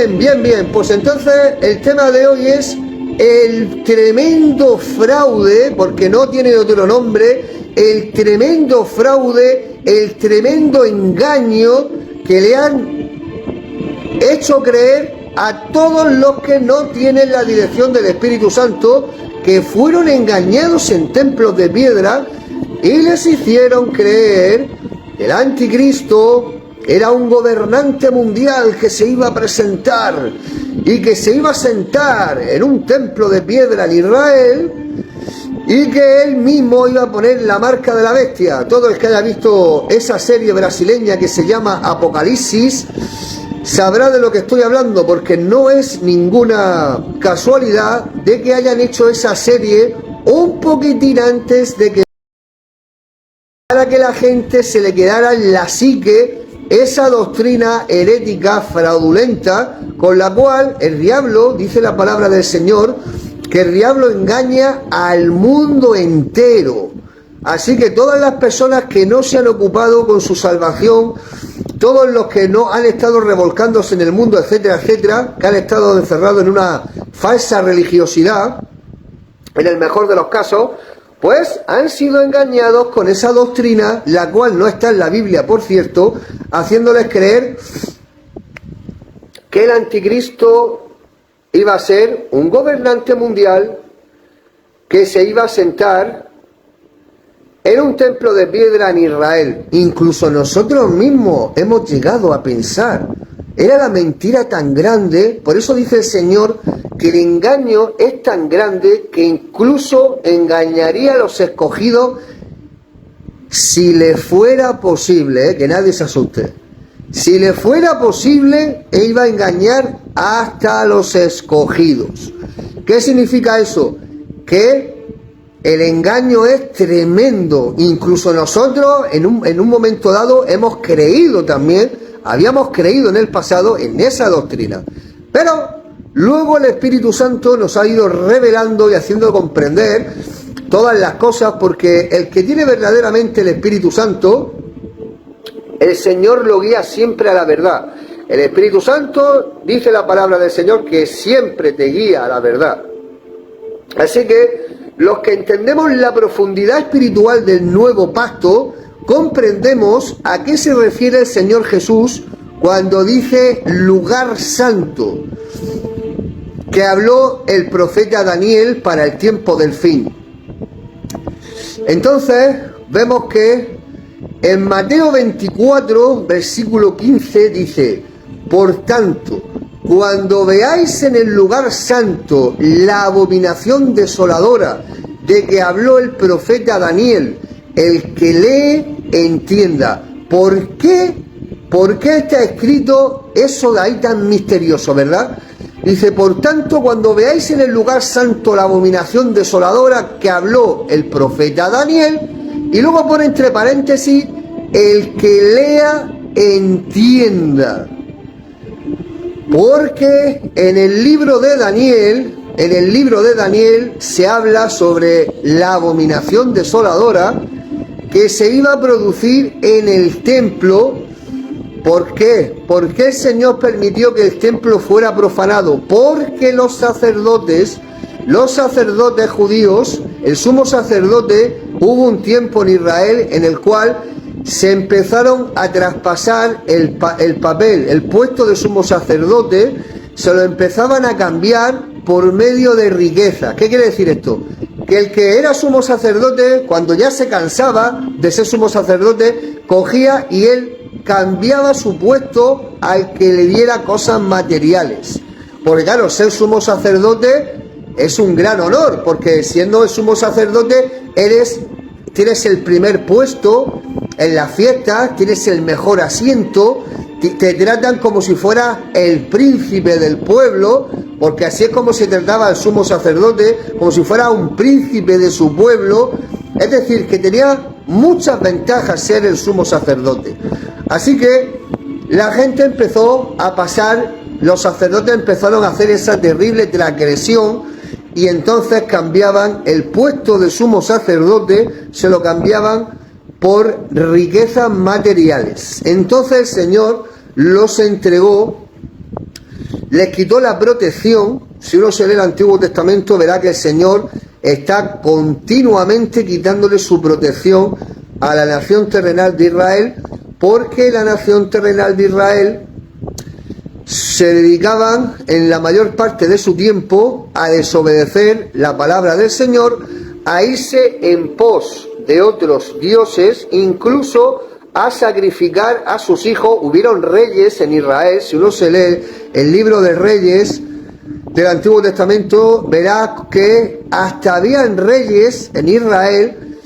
Bien, bien, bien. Pues entonces el tema de hoy es el tremendo fraude, porque no tiene otro nombre, el tremendo fraude, el tremendo engaño que le han hecho creer a todos los que no tienen la dirección del Espíritu Santo, que fueron engañados en templos de piedra y les hicieron creer que el anticristo era un gobernante mundial que se iba a presentar y que se iba a sentar en un templo de piedra en Israel y que él mismo iba a poner la marca de la bestia. Todo el que haya visto esa serie brasileña que se llama Apocalipsis sabrá de lo que estoy hablando, porque no es ninguna casualidad de que hayan hecho esa serie un poquitín antes de que, para que la gente se le quedara en la psique esa doctrina herética fraudulenta con la cual el diablo, dice la palabra del Señor, que el diablo engaña al mundo entero. Así que todas las personas que no se han ocupado con su salvación, todos los que no han estado revolcándose en el mundo, etcétera, etcétera, que han estado encerrados en una falsa religiosidad, en el mejor de los casos, pues han sido engañados con esa doctrina, la cual no está en la Biblia, por cierto, haciéndoles creer que el anticristo iba a ser un gobernante mundial que se iba a sentar en un templo de piedra en Israel. Incluso nosotros mismos hemos llegado a pensar, era la mentira tan grande, por eso dice el Señor que el engaño es tan grande que incluso engañaría a los escogidos si le fuera posible, que nadie se asuste. Si le fuera posible, iba a engañar hasta a los escogidos. ¿Qué significa eso? Que el engaño es tremendo. Incluso nosotros en un momento dado hemos creído también, habíamos creído en el pasado en esa doctrina. Pero luego el Espíritu Santo nos ha ido revelando y haciendo comprender todas las cosas, porque el que tiene verdaderamente el Espíritu Santo, el Señor lo guía siempre a la verdad. El Espíritu Santo, dice la palabra del Señor, que siempre te guía a la verdad. Así que los que entendemos la profundidad espiritual del nuevo pacto, comprendemos a qué se refiere el Señor Jesús cuando dice lugar santo, que habló el profeta Daniel para el tiempo del fin. Entonces vemos que en Mateo 24, versículo 15 dice: por tanto, cuando veáis en el lugar santo la abominación desoladora de que habló el profeta Daniel, el que lee entienda. ¿Por qué? ¿Por qué está escrito eso de ahí tan misterioso, verdad? Dice, por tanto, cuando veáis en el lugar santo la abominación desoladora que habló el profeta Daniel, y luego pone entre paréntesis, el que lea entienda. Porque en el libro de Daniel se habla sobre la abominación desoladora que se iba a producir en el templo. ¿Por qué? ¿Por qué el Señor permitió que el templo fuera profanado? Porque los sacerdotes judíos, el sumo sacerdote, hubo un tiempo en Israel en el cual se empezaron a traspasar el papel, el puesto de sumo sacerdote, se lo empezaban a cambiar por medio de riqueza. ¿Qué quiere decir esto? Que el que era sumo sacerdote, cuando ya se cansaba de ser sumo sacerdote, cogía y él cambiaba su puesto al que le diera cosas materiales. Porque claro, ser sumo sacerdote es un gran honor, porque siendo el sumo sacerdote tienes el primer puesto en las fiestas, tienes el mejor asiento, te tratan como si fuera el príncipe del pueblo, porque así es como se trataba al sumo sacerdote, como si fuera un príncipe de su pueblo. Es decir, que tenía muchas ventajas ser el sumo sacerdote. Así que la gente empezó a pasar, los sacerdotes empezaron a hacer esa terrible transgresión, y entonces cambiaban el puesto de sumo sacerdote, se lo cambiaban por riquezas materiales. Entonces el Señor los entregó les quitó la protección. Si uno se lee el Antiguo Testamento, verá que el Señor está continuamente quitándole su protección a la nación terrenal de Israel, porque la nación terrenal de Israel se dedicaban en la mayor parte de su tiempo a desobedecer la palabra del Señor, a irse en pos de otros dioses, incluso a sacrificar a sus hijos. Hubieron reyes en Israel. Si uno se lee el libro de Reyes del Antiguo Testamento, verá que hasta habían reyes en Israel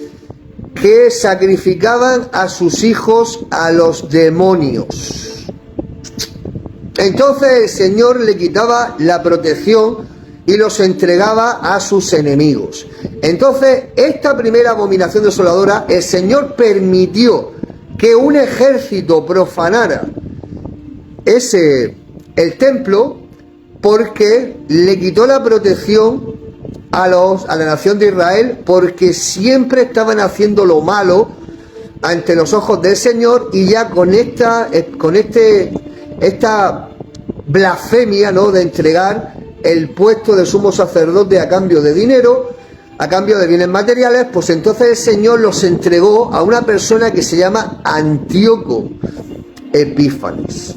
que sacrificaban a sus hijos a los demonios. Entonces el Señor le quitaba la protección y los entregaba a sus enemigos. Entonces, esta primera abominación desoladora, el Señor permitió que un ejército profanara el templo, porque le quitó la protección a la nación de Israel, porque siempre estaban haciendo lo malo ante los ojos del Señor, y ya con esta blasfemia, ¿no?, de entregar el puesto de sumo sacerdote a cambio de dinero, a cambio de bienes materiales, pues entonces el Señor los entregó a una persona que se llama Antíoco Epífanes.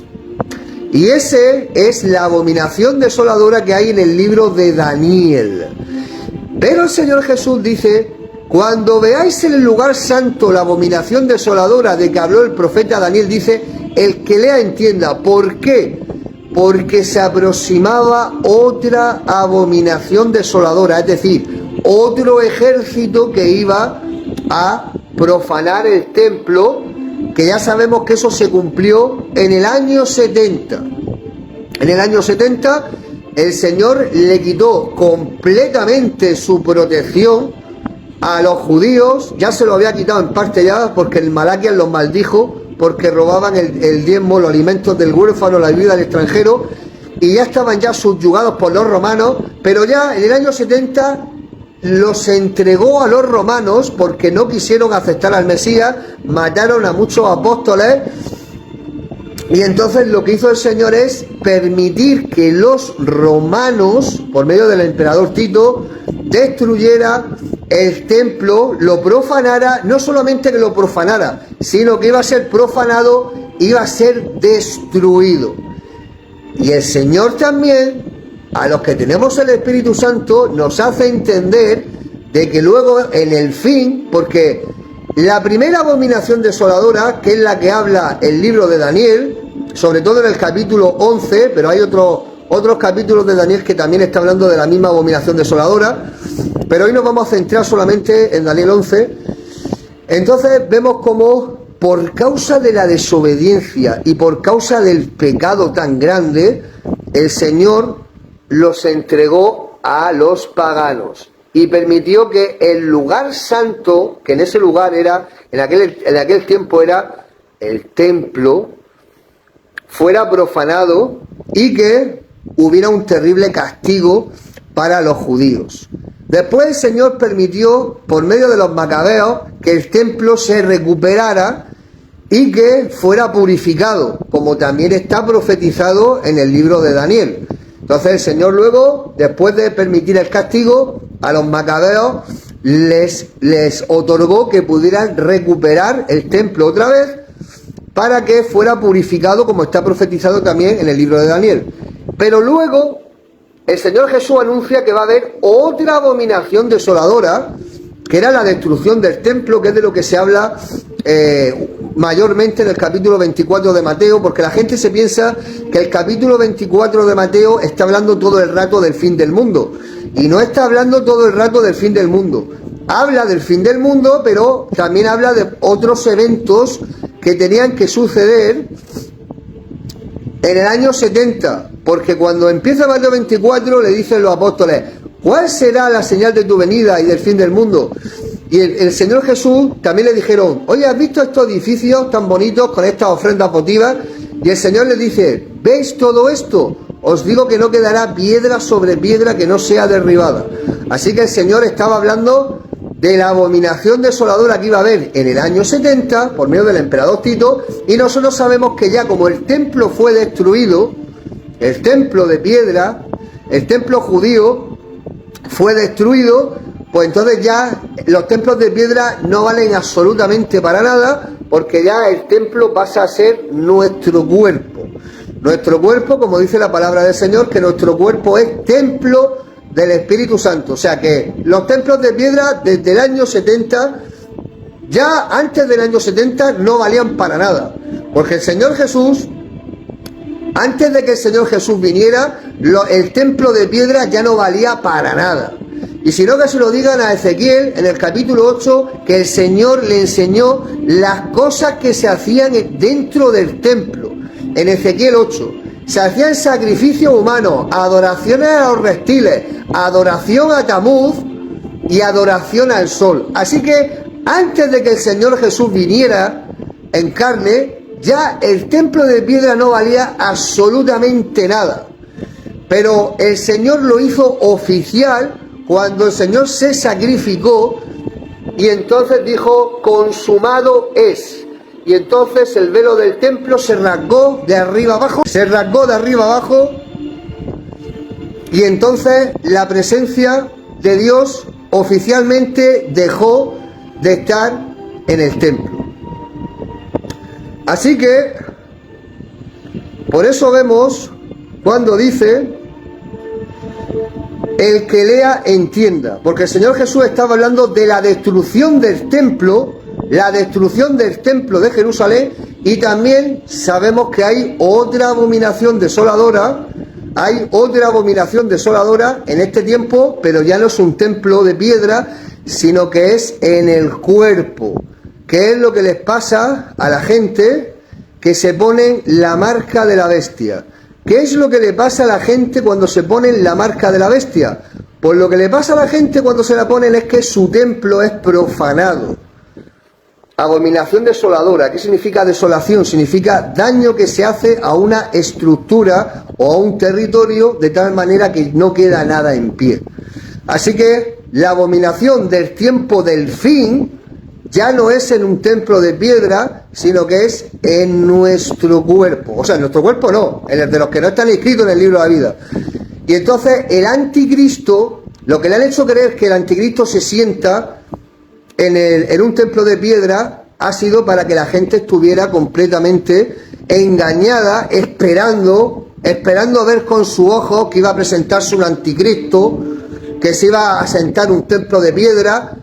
Y ese es la abominación desoladora que hay en el libro de Daniel. Pero el Señor Jesús dice: cuando veáis en el lugar santo la abominación desoladora de que habló el profeta Daniel, dice, el que lea entienda. ¿Por qué? Porque se aproximaba otra abominación desoladora, es decir, otro ejército que iba a profanar el templo, que ya sabemos que eso se cumplió en el año 70. En el año 70 el Señor le quitó completamente su protección a los judíos. Ya se lo había quitado en parte ya, porque el Malaquías los maldijo porque robaban el diezmo, los alimentos del huérfano, la viuda del extranjero, y ya estaban ya subyugados por los romanos. Pero ya en el año 70 los entregó a los romanos porque no quisieron aceptar al Mesías, mataron a muchos apóstoles, y entonces lo que hizo el Señor es permitir que los romanos, por medio del emperador Tito, destruyera el templo, lo profanara. No solamente que lo profanara, sino que iba a ser profanado, iba a ser destruido. Y el Señor también, a los que tenemos el Espíritu Santo, nos hace entender de que luego en el fin, porque la primera abominación desoladora, que es la que habla el libro de Daniel, sobre todo en el capítulo 11, pero hay otros capítulos de Daniel que también está hablando de la misma abominación desoladora, pero hoy nos vamos a centrar solamente en Daniel 11. Entonces vemos cómo, por causa de la desobediencia y por causa del pecado tan grande, el Señor los entregó a los paganos y permitió que el lugar santo, que en ese lugar era, en aquel tiempo era el templo, fuera profanado, y que hubiera un terrible castigo para los judíos. Después el Señor permitió, por medio de los macabeos, que el templo se recuperara y que fuera purificado, como también está profetizado en el libro de Daniel. Entonces el Señor luego, después de permitir el castigo, a los macabeos les otorgó que pudieran recuperar el templo otra vez, para que fuera purificado, como está profetizado también en el libro de Daniel. Pero luego el Señor Jesús anuncia que va a haber otra abominación desoladora, que era la destrucción del templo, que es de lo que se habla mayormente en el capítulo 24 de Mateo, porque la gente se piensa que el capítulo 24 de Mateo está hablando todo el rato del fin del mundo, y no está hablando todo el rato del fin del mundo. Habla del fin del mundo, pero también habla de otros eventos que tenían que suceder en el año 70, porque cuando empieza Mateo 24 le dicen los apóstoles: ¿cuál será la señal de tu venida y del fin del mundo? Y el Señor Jesús también le dijeron: oye, ¿has visto estos edificios tan bonitos con estas ofrendas votivas? Y el Señor les dice: ¿veis todo esto? Os digo que no quedará piedra sobre piedra que no sea derribada. Así que el Señor estaba hablando de la abominación desoladora que iba a haber en el año 70 por medio del emperador Tito, y nosotros sabemos que ya como el templo fue destruido el templo de piedra, el templo judío, fue destruido, pues entonces ya los templos de piedra no valen absolutamente para nada, porque ya el templo pasa a ser nuestro cuerpo. Nuestro cuerpo, como dice la palabra del Señor, que nuestro cuerpo es templo del Espíritu Santo. O sea que los templos de piedra desde el año 70, ya antes del año 70, no valían para nada. Porque el Señor Jesús, antes de que el Señor Jesús viniera, el templo de piedra ya no valía para nada. Y si no, que se lo digan a Ezequiel en el capítulo 8, que el Señor le enseñó las cosas que se hacían dentro del templo. En Ezequiel 8 se hacían sacrificios humanos, adoraciones a los reptiles, adoración a Tamuz y adoración al sol. Así que antes de que el Señor Jesús viniera en carne, ya el templo de piedra no valía absolutamente nada. Pero el Señor lo hizo oficial cuando el Señor se sacrificó y entonces dijo: consumado es. Y entonces el velo del templo se rasgó de arriba abajo, y entonces la presencia de Dios oficialmente dejó de estar en el templo. Así que, por eso vemos cuando dice: el que lea entienda, porque el Señor Jesús estaba hablando de la destrucción del templo, de Jerusalén, y también sabemos que hay otra abominación desoladora, en este tiempo, pero ya no es un templo de piedra, sino que es en el cuerpo. ¿Qué es lo que les pasa a la gente que se ponen la marca de la bestia? ¿Qué es lo que le pasa a la gente cuando se ponen la marca de la bestia? Pues lo que le pasa a la gente cuando se la ponen es que su templo es profanado. Abominación desoladora. ¿Qué significa desolación? Significa daño que se hace a una estructura o a un territorio de tal manera que no queda nada en pie. Así que la abominación del tiempo del fin ya no es en un templo de piedra, sino que es en nuestro cuerpo. O sea, en nuestro cuerpo no, en el de los que no están inscritos en el libro de la vida. Y entonces el anticristo, lo que le han hecho creer que el anticristo se sienta en un templo de piedra, ha sido para que la gente estuviera completamente engañada, esperando a ver con su ojo que iba a presentarse un anticristo, que se iba a sentar un templo de piedra,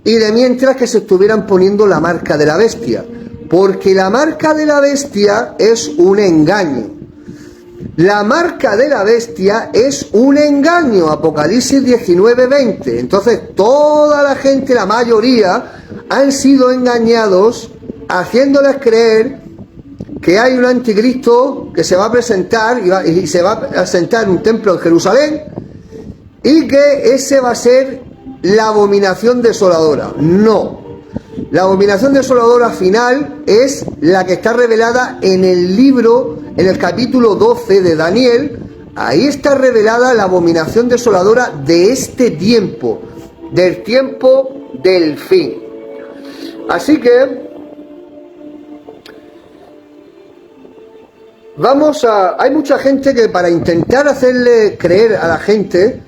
y de mientras que se estuvieran poniendo la marca de la bestia, porque la marca de la bestia es un engaño. La marca de la bestia es un engaño, Apocalipsis 19:20. Entonces toda la gente, la mayoría, han sido engañados, haciéndoles creer que hay un anticristo que se va a presentar y se va a sentar en un templo en Jerusalén, y que ese va a ser la abominación desoladora. No. La abominación desoladora final es la que está revelada en el libro, en el capítulo 12 de Daniel. Ahí está revelada la abominación desoladora de este tiempo, del tiempo del fin. Así que hay mucha gente que, para intentar hacerle creer a la gente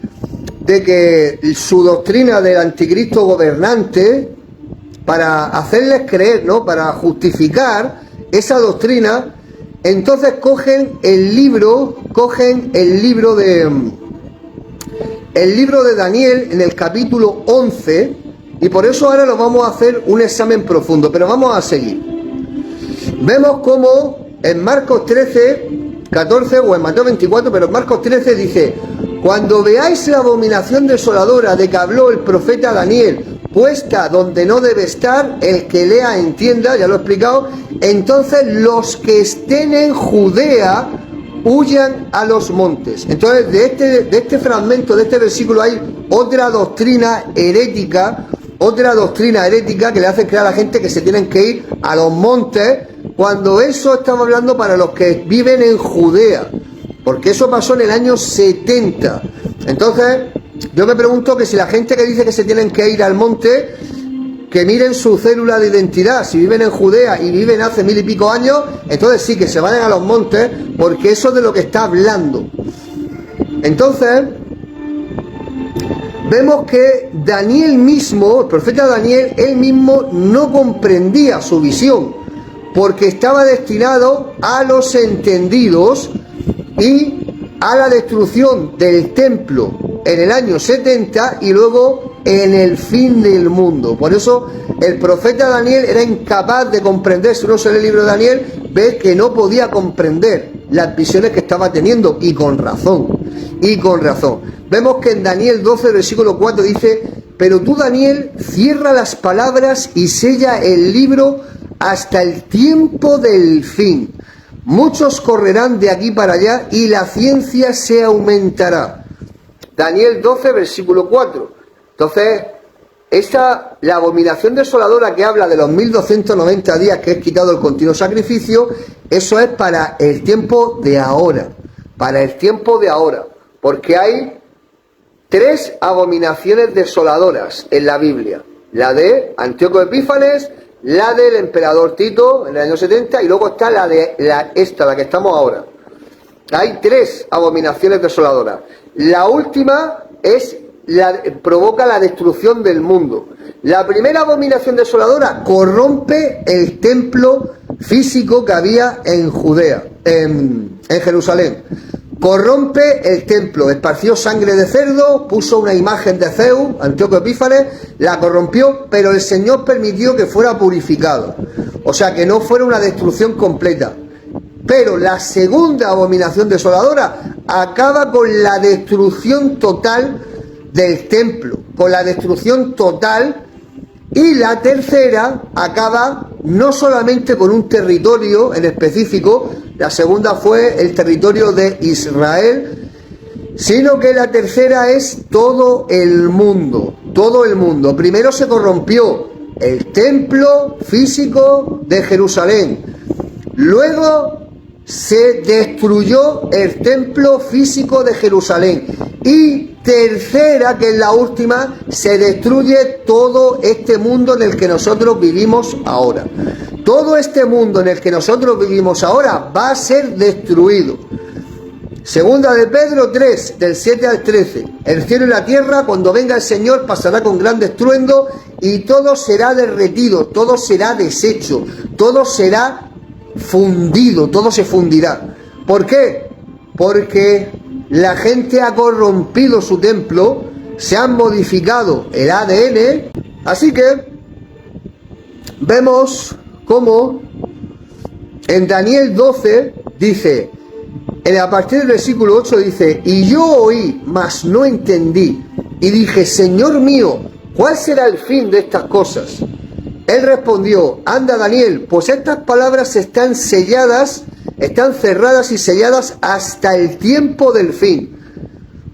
de que su doctrina del anticristo gobernante, para hacerles creer, ¿no?, para justificar esa doctrina, entonces cogen el libro de Daniel en el capítulo 11, y por eso ahora nos vamos a hacer un examen profundo, pero vamos a seguir. Vemos cómo en Marcos 13, 14 o en Mateo 24, pero en Marcos 13 dice: cuando veáis la abominación desoladora de que habló el profeta Daniel, puesta donde no debe estar, el que lea entienda, ya lo he explicado, entonces los que estén en Judea huyan a los montes. Entonces de este fragmento, de este versículo, hay otra doctrina herética que le hace creer a la gente que se tienen que ir a los montes, cuando eso estamos hablando para los que viven en Judea, porque eso pasó en el año 70. Entonces yo me pregunto que si la gente que dice que se tienen que ir al monte, que miren su célula de identidad. Si viven en Judea y viven hace 1000 y pico años, entonces sí, que se vayan a los montes, porque eso es de lo que está hablando. Entonces, vemos que Daniel mismo, el profeta Daniel, él mismo no comprendía su visión, porque estaba destinado a los entendidos y a la destrucción del templo en el año 70 y luego en el fin del mundo. Por eso el profeta Daniel era incapaz de comprender. Si uno se lee el libro de Daniel, ve que no podía comprender las visiones que estaba teniendo, y con razón, Vemos que en Daniel 12, versículo 4 dice: pero tú, Daniel, cierra las palabras y sella el libro hasta el tiempo del fin. Muchos correrán de aquí para allá y la ciencia se aumentará. Daniel 12, versículo 4. Entonces, la abominación desoladora que habla de los 1290 días que es quitado el continuo sacrificio, eso es para el tiempo de ahora. Porque hay 3 abominaciones desoladoras en la Biblia. La de Antíoco Epífanes, la del emperador Tito en el año 70 y luego está la que estamos ahora. Hay 3 abominaciones desoladoras. La última provoca la destrucción del mundo. La primera abominación desoladora corrompe el templo físico que había en Judea, en Jerusalén. Corrompe el templo, esparció sangre de cerdo, puso una imagen de Zeus, Antíoco Epífanes, la corrompió, pero el Señor permitió que fuera purificado. O sea, que no fuera una destrucción completa. Pero la segunda abominación desoladora acaba con la destrucción total del templo, con la destrucción total. Y la tercera acaba no solamente con un territorio en específico, la segunda fue el territorio de Israel, sino que la tercera es todo el mundo. Primero se corrompió el templo físico de Jerusalén, luego se destruyó el templo físico de Jerusalén y tercera, que es la última, se destruye todo este mundo en el que nosotros vivimos ahora. Todo este mundo en el que nosotros vivimos ahora va a ser destruido. Segunda de Pedro 3, del 7 al 13. El cielo y la tierra, cuando venga el Señor, pasará con gran estruendo y todo será derretido, todo será deshecho, todo será fundido, todo se fundirá. ¿Por qué? Porque la gente ha corrompido su templo, se han modificado el ADN. Así que vemos cómo en Daniel 12 dice, a partir del versículo 8 dice: y yo oí, mas no entendí, y dije: Señor mío, ¿cuál será el fin de estas cosas? Él respondió: anda, Daniel, pues estas palabras están selladas, están cerradas y selladas hasta el tiempo del fin.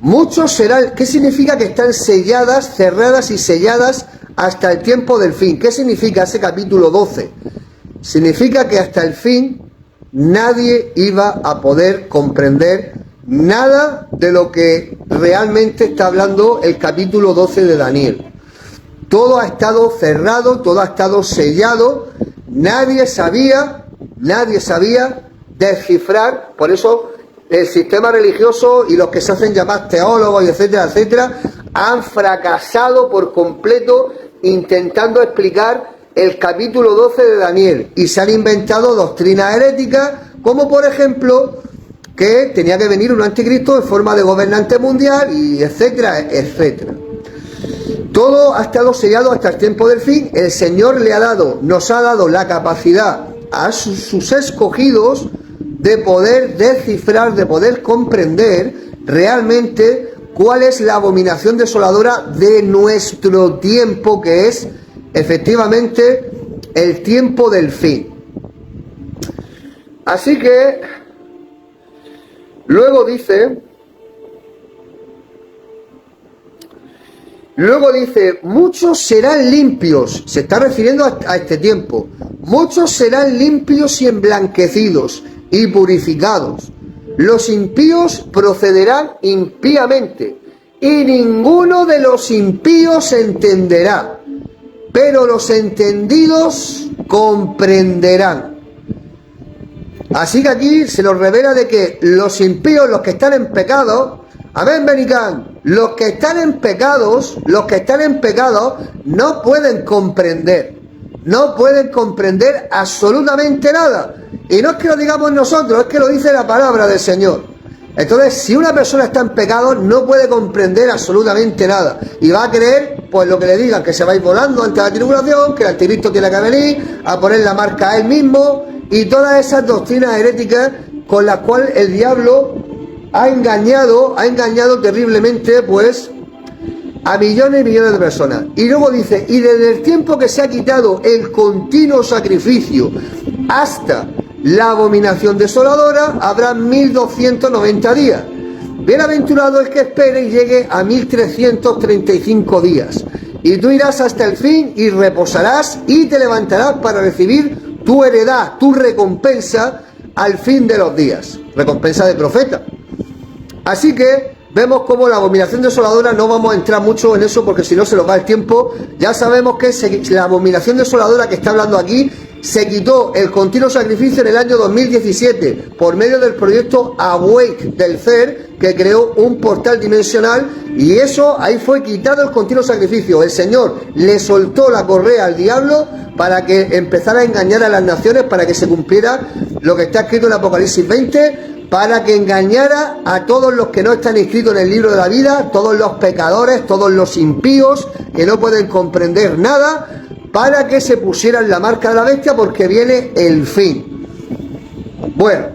Muchos serán. ¿Qué significa que están selladas, cerradas y selladas hasta el tiempo del fin? ¿Qué significa ese capítulo 12? Significa que hasta el fin nadie iba a poder comprender nada de lo que realmente está hablando el capítulo 12 de Daniel. Todo ha estado cerrado, todo ha estado sellado, nadie sabía descifrar. Por eso el sistema religioso y los que se hacen llamar teólogos, etcétera, etcétera, han fracasado por completo intentando explicar el capítulo 12 de Daniel, y se han inventado doctrinas heréticas, como por ejemplo que tenía que venir un anticristo en forma de gobernante mundial, y etcétera, etcétera. Todo ha estado sellado hasta el tiempo del fin. El Señor nos ha dado la capacidad a sus escogidos de poder descifrar, de poder comprender realmente cuál es la abominación desoladora de nuestro tiempo, que es efectivamente el tiempo del fin. Así que luego dice, muchos serán limpios, se está refiriendo a este tiempo, muchos serán limpios y emblanquecidos y purificados. Los impíos procederán impíamente, y ninguno de los impíos entenderá. pero los entendidos comprenderán. Así que aquí se nos revela de que los impíos, los que están en pecado, amén, Benicán, los que están en pecados, no pueden comprender absolutamente nada. Y no es que lo digamos nosotros, es que lo dice la palabra del Señor. Entonces, si una persona está en pecado, no puede comprender absolutamente nada. Y va a creer, pues lo que le digan, que se va a ir volando ante la tribulación, que el anticristo tiene que venir a poner la marca a él mismo, y todas esas doctrinas heréticas con las cuales el diablo ha engañado terriblemente, pues, a millones y millones de personas. Y luego dice, y desde el tiempo que se ha quitado el continuo sacrificio hasta la abominación desoladora, habrá 1290 días. Bienaventurado el que espere y llegue a 1335 días. Y tú irás hasta el fin y reposarás y te levantarás para recibir tu heredad, tu recompensa al fin de los días. Recompensa de profeta. Así que vemos como la abominación desoladora, no vamos a entrar mucho en eso porque si no se nos va el tiempo. Ya sabemos que la abominación desoladora que está hablando aquí se quitó el continuo sacrificio en el año 2017 por medio del proyecto Awake del CER, que creó un portal dimensional, y eso, ahí fue quitado el continuo sacrificio. El Señor le soltó la correa al diablo para que empezara a engañar a las naciones, para que se cumpliera lo que está escrito en Apocalipsis 20, para que engañara a todos los que no están inscritos en el libro de la vida, todos los pecadores, todos los impíos que no pueden comprender nada, para que se pusieran la marca de la bestia, porque viene el fin. Bueno,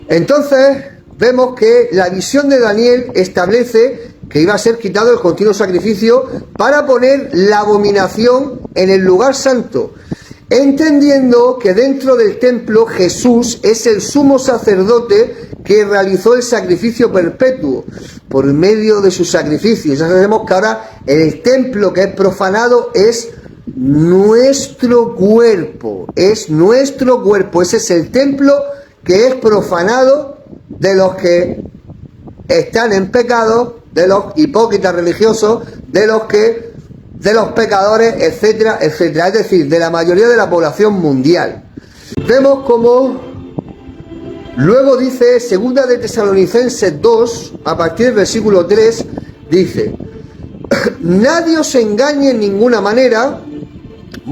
entonces vemos que la visión de Daniel establece que iba a ser quitado el continuo sacrificio para poner la abominación en el lugar santo, entendiendo que dentro del templo Jesús es el sumo sacerdote que realizó el sacrificio perpetuo por medio de su sacrificio. Ya sabemos que ahora el templo que es profanado es nuestro cuerpo, ese es el templo que es profanado de los que están en pecado, de los hipócritas religiosos, de los pecadores, etcétera, etcétera, es decir, de la mayoría de la población mundial. Vemos como luego dice, segunda de Tesalonicenses 2, a partir del versículo 3, dice, nadie os engañe en ninguna manera.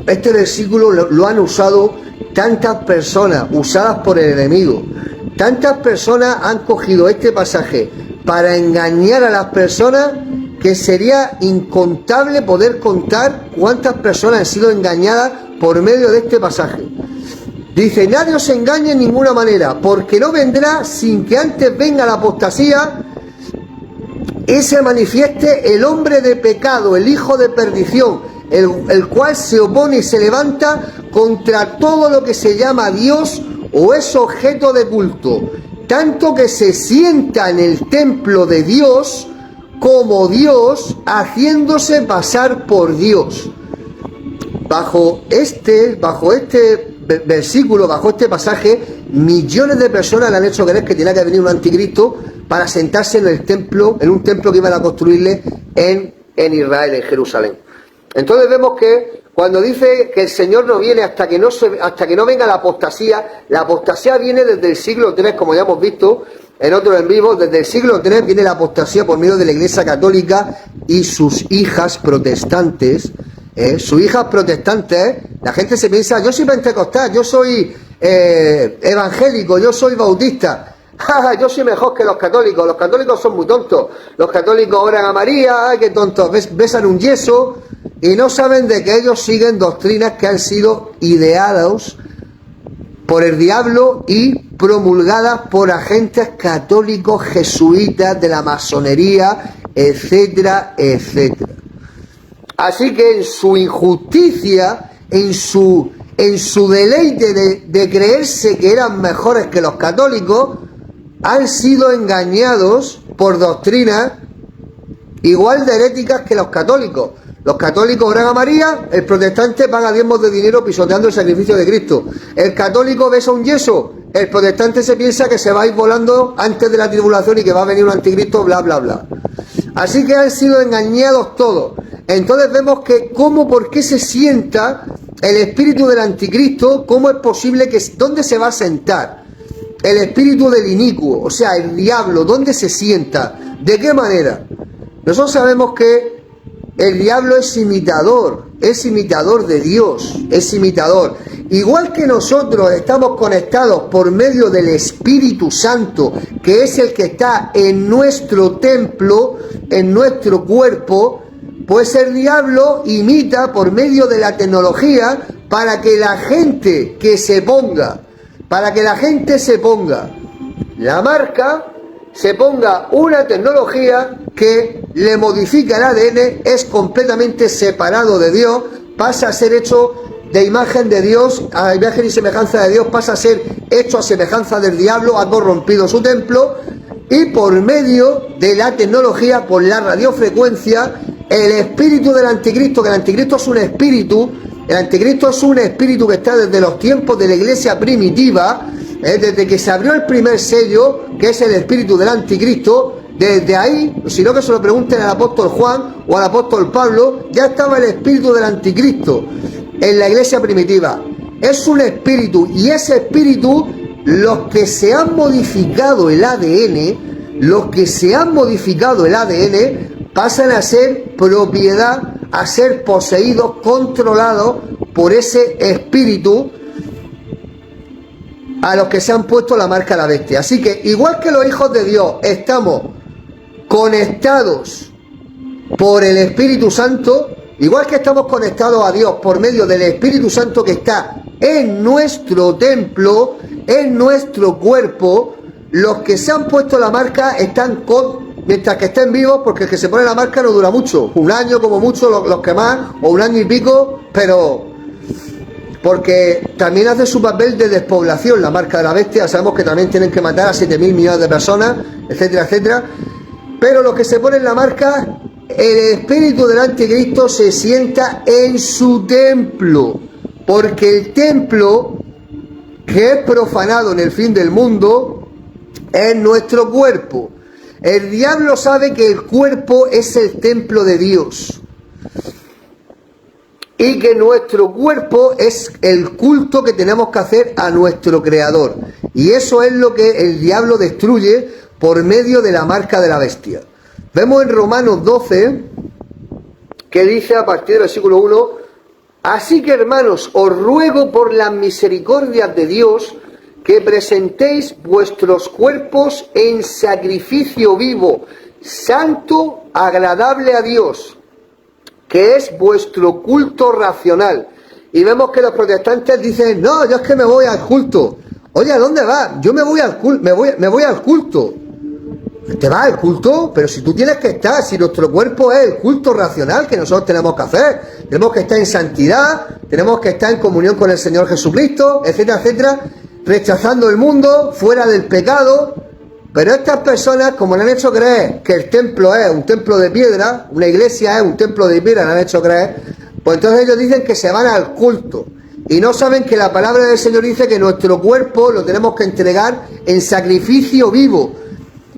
Este versículo lo han usado tantas personas, usadas por el enemigo. Tantas personas han cogido este pasaje para engañar a las personas, que sería incontable poder contar cuántas personas han sido engañadas por medio de este pasaje. Dice, nadie os engañe en ninguna manera, porque no vendrá sin que antes venga la apostasía y se manifieste el hombre de pecado, el hijo de perdición, el cual se opone y se levanta contra todo lo que se llama Dios o es objeto de culto, tanto que se sienta en el templo de Dios como Dios, haciéndose pasar por Dios. Bajo este versículo, bajo este pasaje, millones de personas le han hecho creer que tenía que venir un anticristo para sentarse en el templo, en un templo que iban a construirle en Israel, en Jerusalén. Entonces vemos que cuando dice que el Señor no viene hasta que no venga la apostasía viene desde el siglo III, como ya hemos visto en otros en vivo. Desde el siglo III viene la apostasía por medio de la Iglesia Católica y sus hijas protestantes. Sus hijas protestantes, la gente se piensa, yo soy pentecostal, yo soy evangélico, yo soy bautista. Yo soy mejor que los católicos son muy tontos, los católicos oran a María, ay, qué tontos, besan un yeso y no saben de que ellos siguen doctrinas que han sido ideadas por el diablo y promulgadas por agentes católicos, jesuitas, de la masonería, etcétera, etcétera. Así que en su injusticia, en su deleite de creerse que eran mejores que los católicos, han sido engañados por doctrinas igual de heréticas que los católicos. Los católicos oran a María, el protestante paga diezmos de dinero pisoteando el sacrificio de Cristo. El católico besa un yeso, el protestante se piensa que se va a ir volando antes de la tribulación y que va a venir un anticristo, bla, bla, bla. Así que han sido engañados todos. Entonces vemos que por qué se sienta el espíritu del anticristo, cómo es posible que, ¿dónde se va a sentar? El espíritu del inicuo, o sea, el diablo, ¿dónde se sienta? ¿De qué manera? Nosotros sabemos que el diablo es imitador de Dios, es imitador. Igual que nosotros estamos conectados por medio del Espíritu Santo, que es el que está en nuestro templo, en nuestro cuerpo, pues el diablo imita por medio de la tecnología para que la gente se ponga la marca, se ponga una tecnología que le modifica el ADN, es completamente separado de Dios, pasa a ser hecho de imagen de Dios, a imagen y semejanza de Dios, pasa a ser hecho a semejanza del diablo, ha corrompido su templo, y por medio de la tecnología, por la radiofrecuencia, el espíritu del anticristo, que el anticristo es un espíritu, el anticristo es un espíritu que está desde los tiempos de la iglesia primitiva, desde que se abrió el primer sello, que es el espíritu del anticristo. Desde ahí, si no que se lo pregunten al apóstol Juan o al apóstol Pablo, ya estaba el espíritu del anticristo en la iglesia primitiva. Es un espíritu, y ese espíritu, los que se han modificado el ADN, pasan a ser propiedad, a ser poseídos, controlados por ese espíritu a los que se han puesto la marca de la bestia. Así que, igual que los hijos de Dios estamos conectados por el Espíritu Santo, igual que estamos conectados a Dios por medio del Espíritu Santo que está en nuestro templo, en nuestro cuerpo, los que se han puesto la marca están mientras que estén vivos, porque el que se pone la marca no dura mucho, un año como mucho, los que más, o un año y pico, pero porque también hace su papel de despoblación la marca de la bestia. Sabemos que también tienen que matar a 7.000 millones de personas, etcétera, etcétera. Pero los que se ponen la marca, el espíritu del anticristo se sienta en su templo, porque el templo que es profanado en el fin del mundo es nuestro cuerpo. El diablo sabe que el cuerpo es el templo de Dios y que nuestro cuerpo es el culto que tenemos que hacer a nuestro Creador. Y eso es lo que el diablo destruye por medio de la marca de la bestia. Vemos en Romanos 12, que dice a partir del versículo 1, así que hermanos, os ruego por las misericordias de Dios, que presentéis vuestros cuerpos en sacrificio vivo, santo, agradable a Dios, que es vuestro culto racional. Y vemos que los protestantes dicen, no, yo es que me voy al culto. Oye, ¿a dónde vas? Yo me voy al culto, me voy al culto. ¿Te vas al culto? Pero si tú tienes que estar, si nuestro cuerpo es el culto racional que nosotros tenemos que hacer, tenemos que estar en santidad, tenemos que estar en comunión con el Señor Jesucristo, etcétera, etcétera, rechazando el mundo, fuera del pecado. Pero estas personas, como le han hecho creer que el templo es un templo de piedra, una iglesia es un templo de piedra, le han hecho creer, pues entonces ellos dicen que se van al culto. Y no saben que la palabra del Señor dice que nuestro cuerpo lo tenemos que entregar en sacrificio vivo,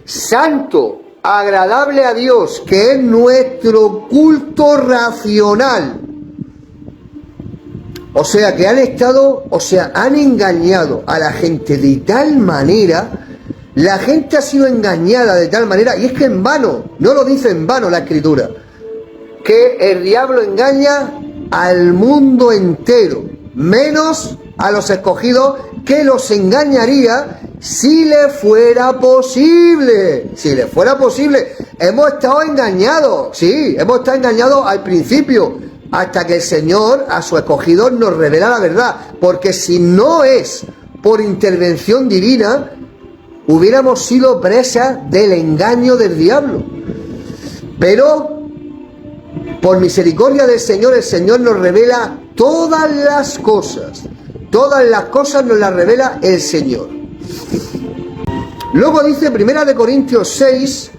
santo, agradable a Dios, que es nuestro culto racional. O sea, que han engañado a la gente de tal manera, la gente ha sido engañada de tal manera, y es que en vano, no lo dice en vano la Escritura, que el diablo engaña al mundo entero, menos a los escogidos, que los engañaría si le fuera posible. Si le fuera posible. Hemos estado engañados, sí, hemos estado engañados al principio, hasta que el Señor a sus escogidos nos revela la verdad. Porque si no es por intervención divina, hubiéramos sido presas del engaño del diablo. Pero por misericordia del Señor, el Señor nos revela todas las cosas. Todas las cosas nos las revela el Señor. Luego dice 1 Corintios 6,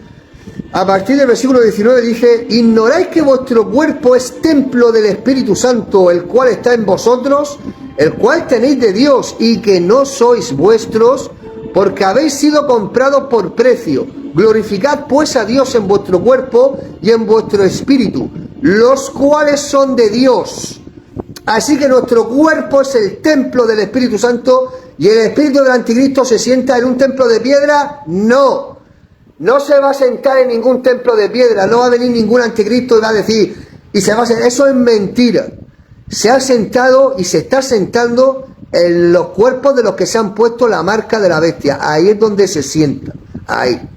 a partir del versículo 19, dice, ¿ignoráis que vuestro cuerpo es templo del Espíritu Santo, el cual está en vosotros, el cual tenéis de Dios, y que no sois vuestros, porque habéis sido comprados por precio? glorificad pues a Dios en vuestro cuerpo y en vuestro espíritu, los cuales son de Dios. Así que nuestro cuerpo es el templo del Espíritu Santo, y el espíritu del anticristo se sienta en un templo de piedra. No, no se va a sentar en ningún templo de piedra, no va a venir ningún anticristo y va a decir, y se va a sentar. Eso es mentira. Se ha sentado y se está sentando en los cuerpos de los que se han puesto la marca de la bestia. Ahí es donde se sienta, ahí.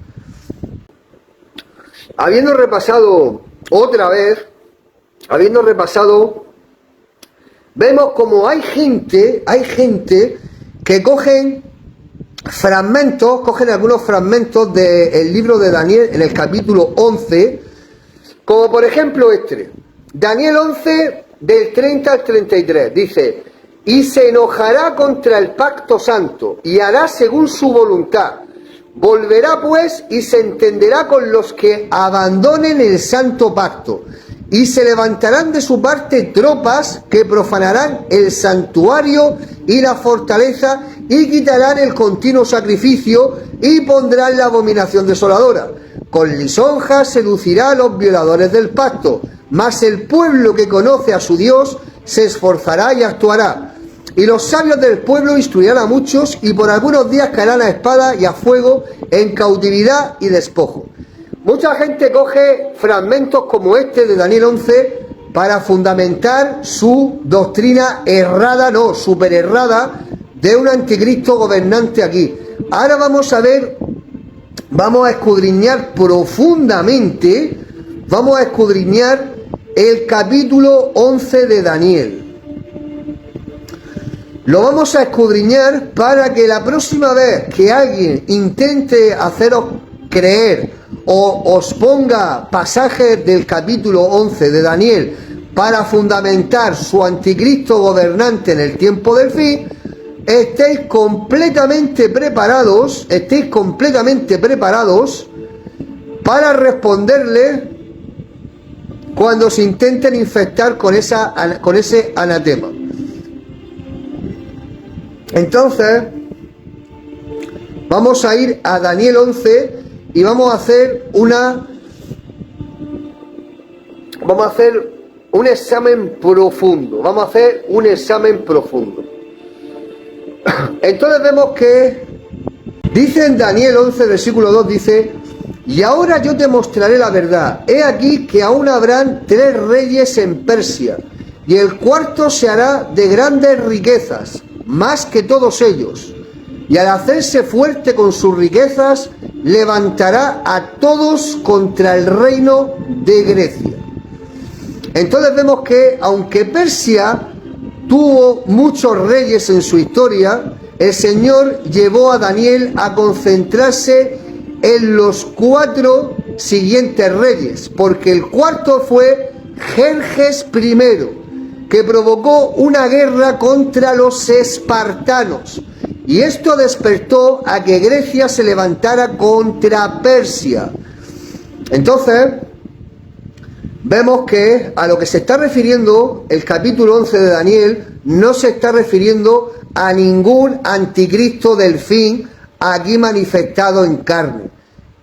Habiendo repasado otra vez, vemos como hay gente que cogen algunos fragmentos del libro de Daniel en el capítulo 11, como por ejemplo este, Daniel 11 del 30 al 33, dice: y se enojará contra el pacto santo y hará según su voluntad. Volverá pues y se entenderá con los que abandonen el santo pacto. Y se levantarán de su parte tropas que profanarán el santuario y la fortaleza, y quitarán el continuo sacrificio, y pondrán la abominación desoladora. Con lisonjas seducirá a los violadores del pacto, mas el pueblo que conoce a su Dios se esforzará y actuará. Y los sabios del pueblo instruirán a muchos, y por algunos días caerán a espada y a fuego, en cautividad y despojo. Mucha gente coge fragmentos como este de Daniel 11 para fundamentar su doctrina errada, no, súper errada, de un anticristo gobernante aquí. Ahora vamos a ver, vamos a escudriñar profundamente, vamos a escudriñar el capítulo 11 de Daniel. Lo vamos a escudriñar para que la próxima vez que alguien intente haceros creer o os ponga pasajes del capítulo 11 de Daniel para fundamentar su anticristo gobernante en el tiempo del fin, estéis completamente preparados para responderle cuando se intenten infectar con ese anatema. Entonces, vamos a ir a Daniel 11 y vamos a hacer un examen profundo. Entonces vemos que dice en Daniel 11, versículo 2, dice: y ahora yo te mostraré la verdad. He aquí que aún habrán 3 reyes en Persia, y el cuarto se hará de grandes riquezas, más que todos ellos, y al hacerse fuerte con sus riquezas, levantará a todos contra el reino de Grecia. Entonces vemos que, aunque Persia tuvo muchos reyes en su historia, el Señor llevó a Daniel a concentrarse en los 4 siguientes reyes, porque el cuarto fue Jerjes I, que provocó una guerra contra los espartanos, y esto despertó a que Grecia se levantara contra Persia. Entonces, vemos que a lo que se está refiriendo el capítulo 11 de Daniel no se está refiriendo a ningún anticristo del fin aquí manifestado en carne,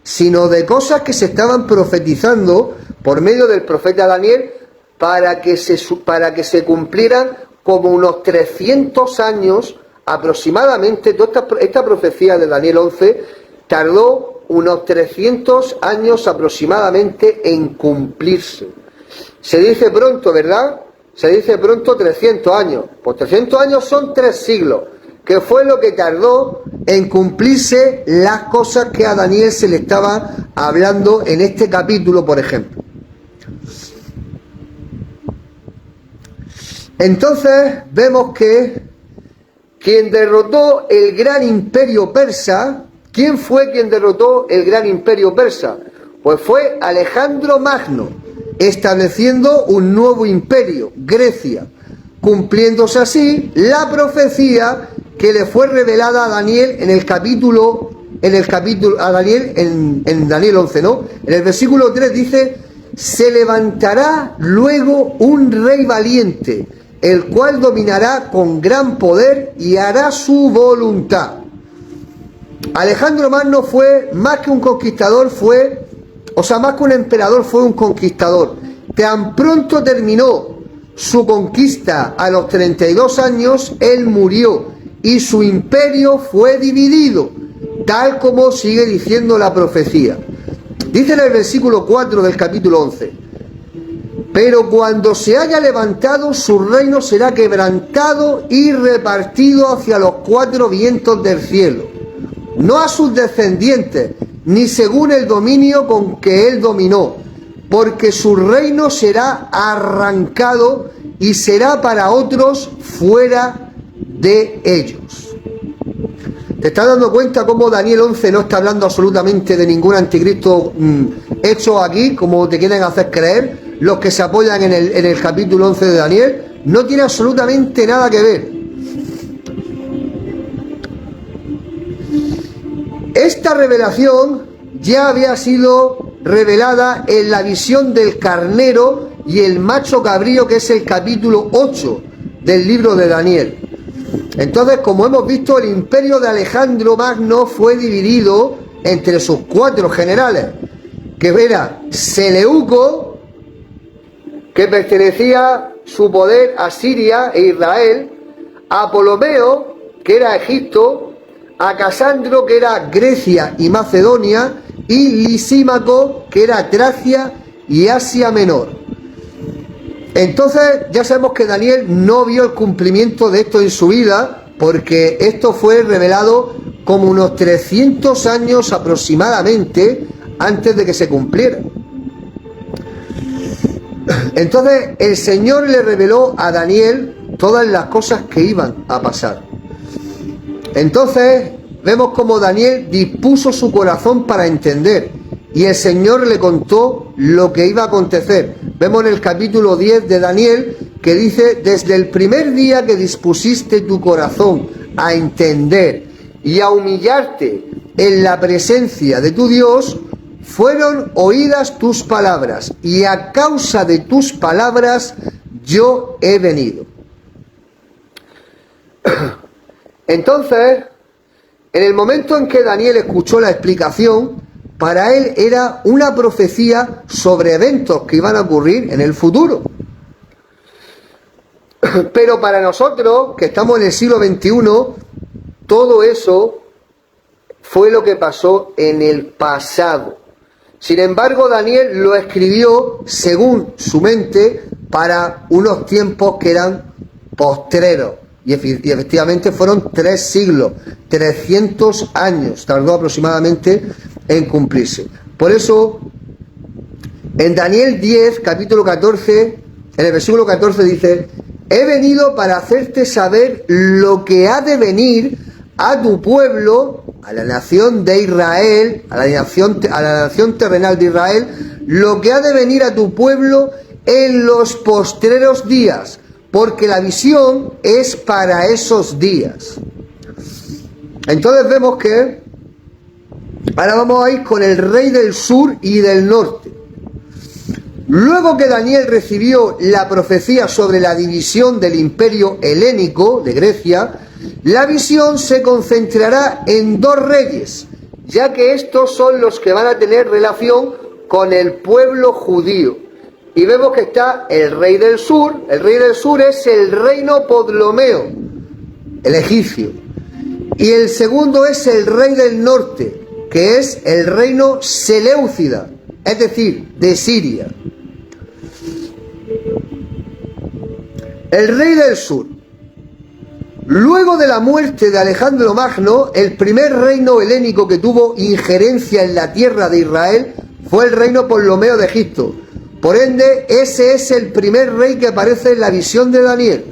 sino de cosas que se estaban profetizando por medio del profeta Daniel para que se cumplieran como unos 300 años aproximadamente. Toda esta profecía de Daniel 11 tardó unos 300 años aproximadamente en cumplirse. Se dice pronto, ¿verdad? Se dice pronto 300 años. Pues 300 años son 3 siglos, que fue lo que tardó en cumplirse las cosas que a Daniel se le estaba hablando en este capítulo, por ejemplo. Entonces vemos que quien derrotó el gran imperio persa, ¿quién fue quien derrotó el gran imperio persa? Pues fue Alejandro Magno, estableciendo un nuevo imperio, Grecia, cumpliéndose así la profecía que le fue revelada a Daniel en Daniel 11, ¿no? En el versículo 3 dice: se levantará luego un rey valiente, el cual dominará con gran poder y hará su voluntad. Alejandro Magno fue más que un conquistador, más que un emperador, fue un conquistador. Tan pronto terminó su conquista a los 32 años, él murió y su imperio fue dividido, tal como sigue diciendo la profecía. Dice en el versículo 4 del capítulo 11: pero cuando se haya levantado, su reino será quebrantado y repartido hacia los 4 vientos del cielo, no a sus descendientes, ni según el dominio con que él dominó, porque su reino será arrancado y será para otros fuera de ellos. ¿Te estás dando cuenta cómo Daniel 11 no está hablando absolutamente de ningún anticristo hecho aquí, como te quieren hacer creer los que se apoyan en el capítulo 11 de Daniel? No tiene absolutamente nada que ver. Esta revelación ya había sido revelada en la visión del carnero y el macho cabrío, que es el capítulo 8 del libro de Daniel. Entonces, como hemos visto, el imperio de Alejandro Magno fue dividido entre sus 4 generales, que era Seleuco, que pertenecía su poder a Siria e Israel, a Ptolomeo, que era Egipto, a Casandro, que era Grecia y Macedonia, y Lisímaco, que era Tracia y Asia Menor. Entonces ya sabemos que Daniel no vio el cumplimiento de esto en su vida, porque esto fue revelado como unos 300 años aproximadamente antes de que se cumpliera. Entonces el Señor le reveló a Daniel todas las cosas que iban a pasar. Entonces vemos como Daniel dispuso su corazón para entender, y el Señor le contó lo que iba a acontecer. Vemos en el capítulo 10 de Daniel que dice: desde el primer día que dispusiste tu corazón a entender y a humillarte en la presencia de tu Dios, fueron oídas tus palabras, y a causa de tus palabras yo he venido. Entonces, en el momento en que Daniel escuchó la explicación, para él era una profecía sobre eventos que iban a ocurrir en el futuro. Pero para nosotros, que estamos en el siglo XXI, todo eso fue lo que pasó en el pasado. Sin embargo, Daniel lo escribió según su mente para unos tiempos que eran postreros. Y efectivamente fueron 3 siglos, 300 años, tardó aproximadamente en cumplirse. Por eso, en Daniel 10, capítulo 14, en el versículo 14 dice: he venido para hacerte saber lo que ha de venir a tu pueblo, a la nación de Israel, a la nación terrenal de Israel, lo que ha de venir a tu pueblo en los postreros días, porque la visión es para esos días. Entonces vemos que ahora vamos a ir con el rey del sur y del norte. Luego que Daniel recibió la profecía sobre la división del imperio helénico de Grecia, la visión se concentrará en 2 reyes, ya que estos son los que van a tener relación con el pueblo judío. Y vemos que está el rey del sur. El rey del sur es el reino Ptolomeo, el egipcio. Y el segundo es el rey del norte, que es el reino Seleucida, es decir, de Siria. El rey del sur. Luego de la muerte de Alejandro Magno, el primer reino helénico que tuvo injerencia en la tierra de Israel fue el reino Ptolomeo de Egipto. Por ende, ese es el primer rey que aparece en la visión de Daniel.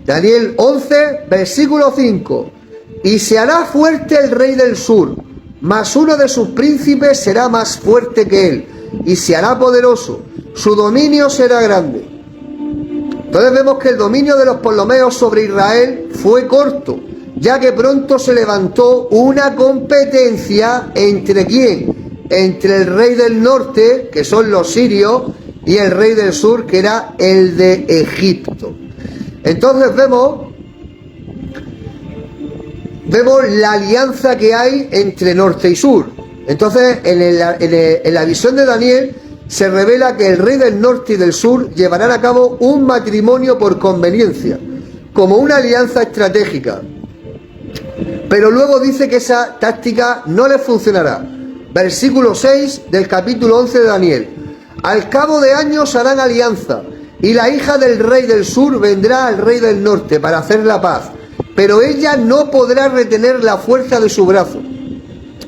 Daniel 11, versículo 5. Y se hará fuerte el rey del sur, mas uno de sus príncipes será más fuerte que él, y se hará poderoso, su dominio será grande. Entonces vemos que el dominio de los ptolomeos sobre Israel fue corto, ya que pronto se levantó una competencia entre ¿quién? Entre el rey del norte, que son los sirios, y el rey del sur, que era el de Egipto. Entonces vemos vemos la alianza que hay entre norte y sur. Entonces, en la visión de Daniel se revela que el rey del norte y del sur llevarán a cabo un matrimonio por conveniencia, como una alianza estratégica. Pero luego dice que esa táctica no les funcionará. Versículo 6 del capítulo 11 de Daniel. Al cabo de años harán alianza, y la hija del rey del sur vendrá al rey del norte para hacer la paz, pero ella no podrá retener la fuerza de su brazo,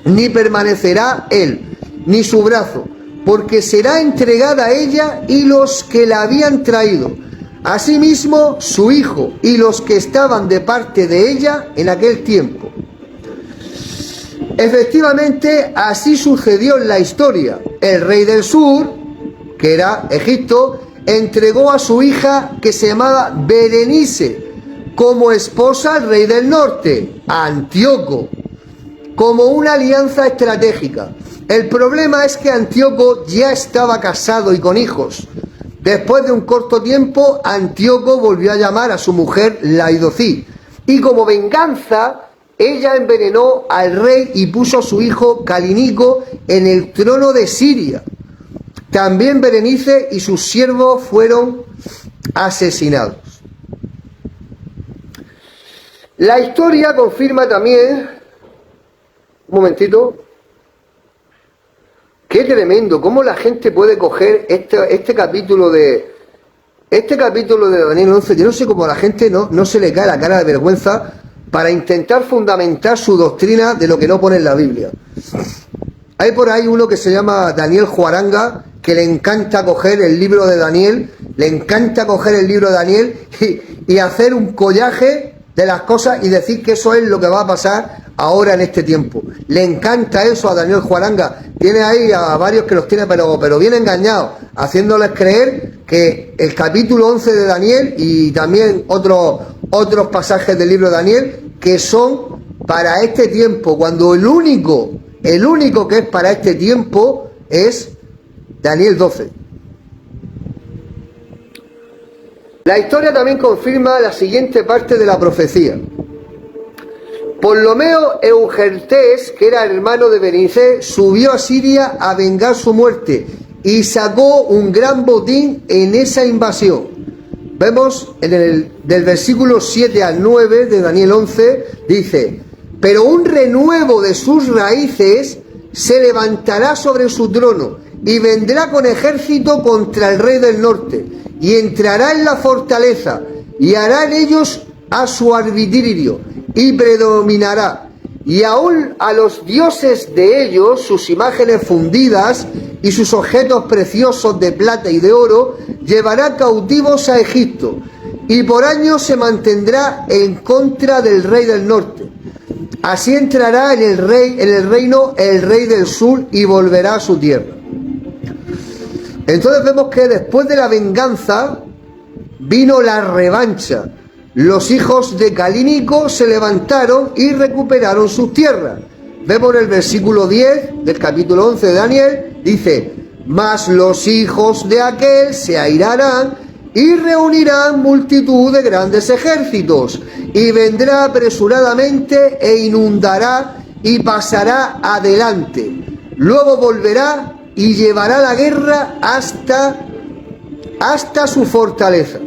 ni permanecerá él, ni su brazo, porque será entregada a ella y los que la habían traído, asimismo su hijo y los que estaban de parte de ella en aquel tiempo. Efectivamente, así sucedió en la historia. El rey del sur, que era Egipto, entregó a su hija, que se llamaba Berenice, como esposa al rey del norte, a Antíoco, como una alianza estratégica. El problema es que Antíoco ya estaba casado y con hijos. Después de un corto tiempo, Antíoco volvió a llamar a su mujer Laidocí, y como venganza, ella envenenó al rey y puso a su hijo Calínico en el trono de Siria. También Berenice y sus siervos fueron asesinados. La historia confirma también, un momentito, qué tremendo, cómo la gente puede coger este capítulo de Daniel 11, yo no sé cómo a la gente no se le cae la cara de vergüenza para intentar fundamentar su doctrina de lo que no pone en la Biblia. Hay por ahí uno que se llama Daniel Juaranga, que le encanta coger el libro de Daniel, y hacer un collaje de las cosas y decir que eso es lo que va a pasar ahora en este tiempo. Le encanta eso a Daniel Juaranga. Tiene ahí a varios que los tiene, pero bien engañados, haciéndoles creer que el capítulo 11 de Daniel y también otros pasajes del libro de Daniel, que son para este tiempo, cuando el único que es para este tiempo es Daniel 12. La historia también confirma la siguiente parte de la profecía. Ptolomeo Eugertés, que era hermano de Berenice, subió a Siria a vengar su muerte y sacó un gran botín en esa invasión. Vemos del versículo 7 al 9 de Daniel 11, dice: pero un renuevo de sus raíces se levantará sobre su trono y vendrá con ejército contra el rey del norte y entrará en la fortaleza y hará en ellos a su arbitrio y predominará, y aún a los dioses de ellos, sus imágenes fundidas y sus objetos preciosos de plata y de oro, llevará cautivos a Egipto, y por años se mantendrá en contra del rey del norte. Así entrará en el reino el rey del sur y volverá a su tierra. Entonces vemos que después de la venganza vino la revancha. Los hijos de Calínico se levantaron y recuperaron sus tierras. Vemos en el versículo 10 del capítulo 11 de Daniel, dice: mas los hijos de aquel se airarán y reunirán multitud de grandes ejércitos, y vendrá apresuradamente e inundará y pasará adelante. Luego volverá y llevará la guerra hasta su fortaleza.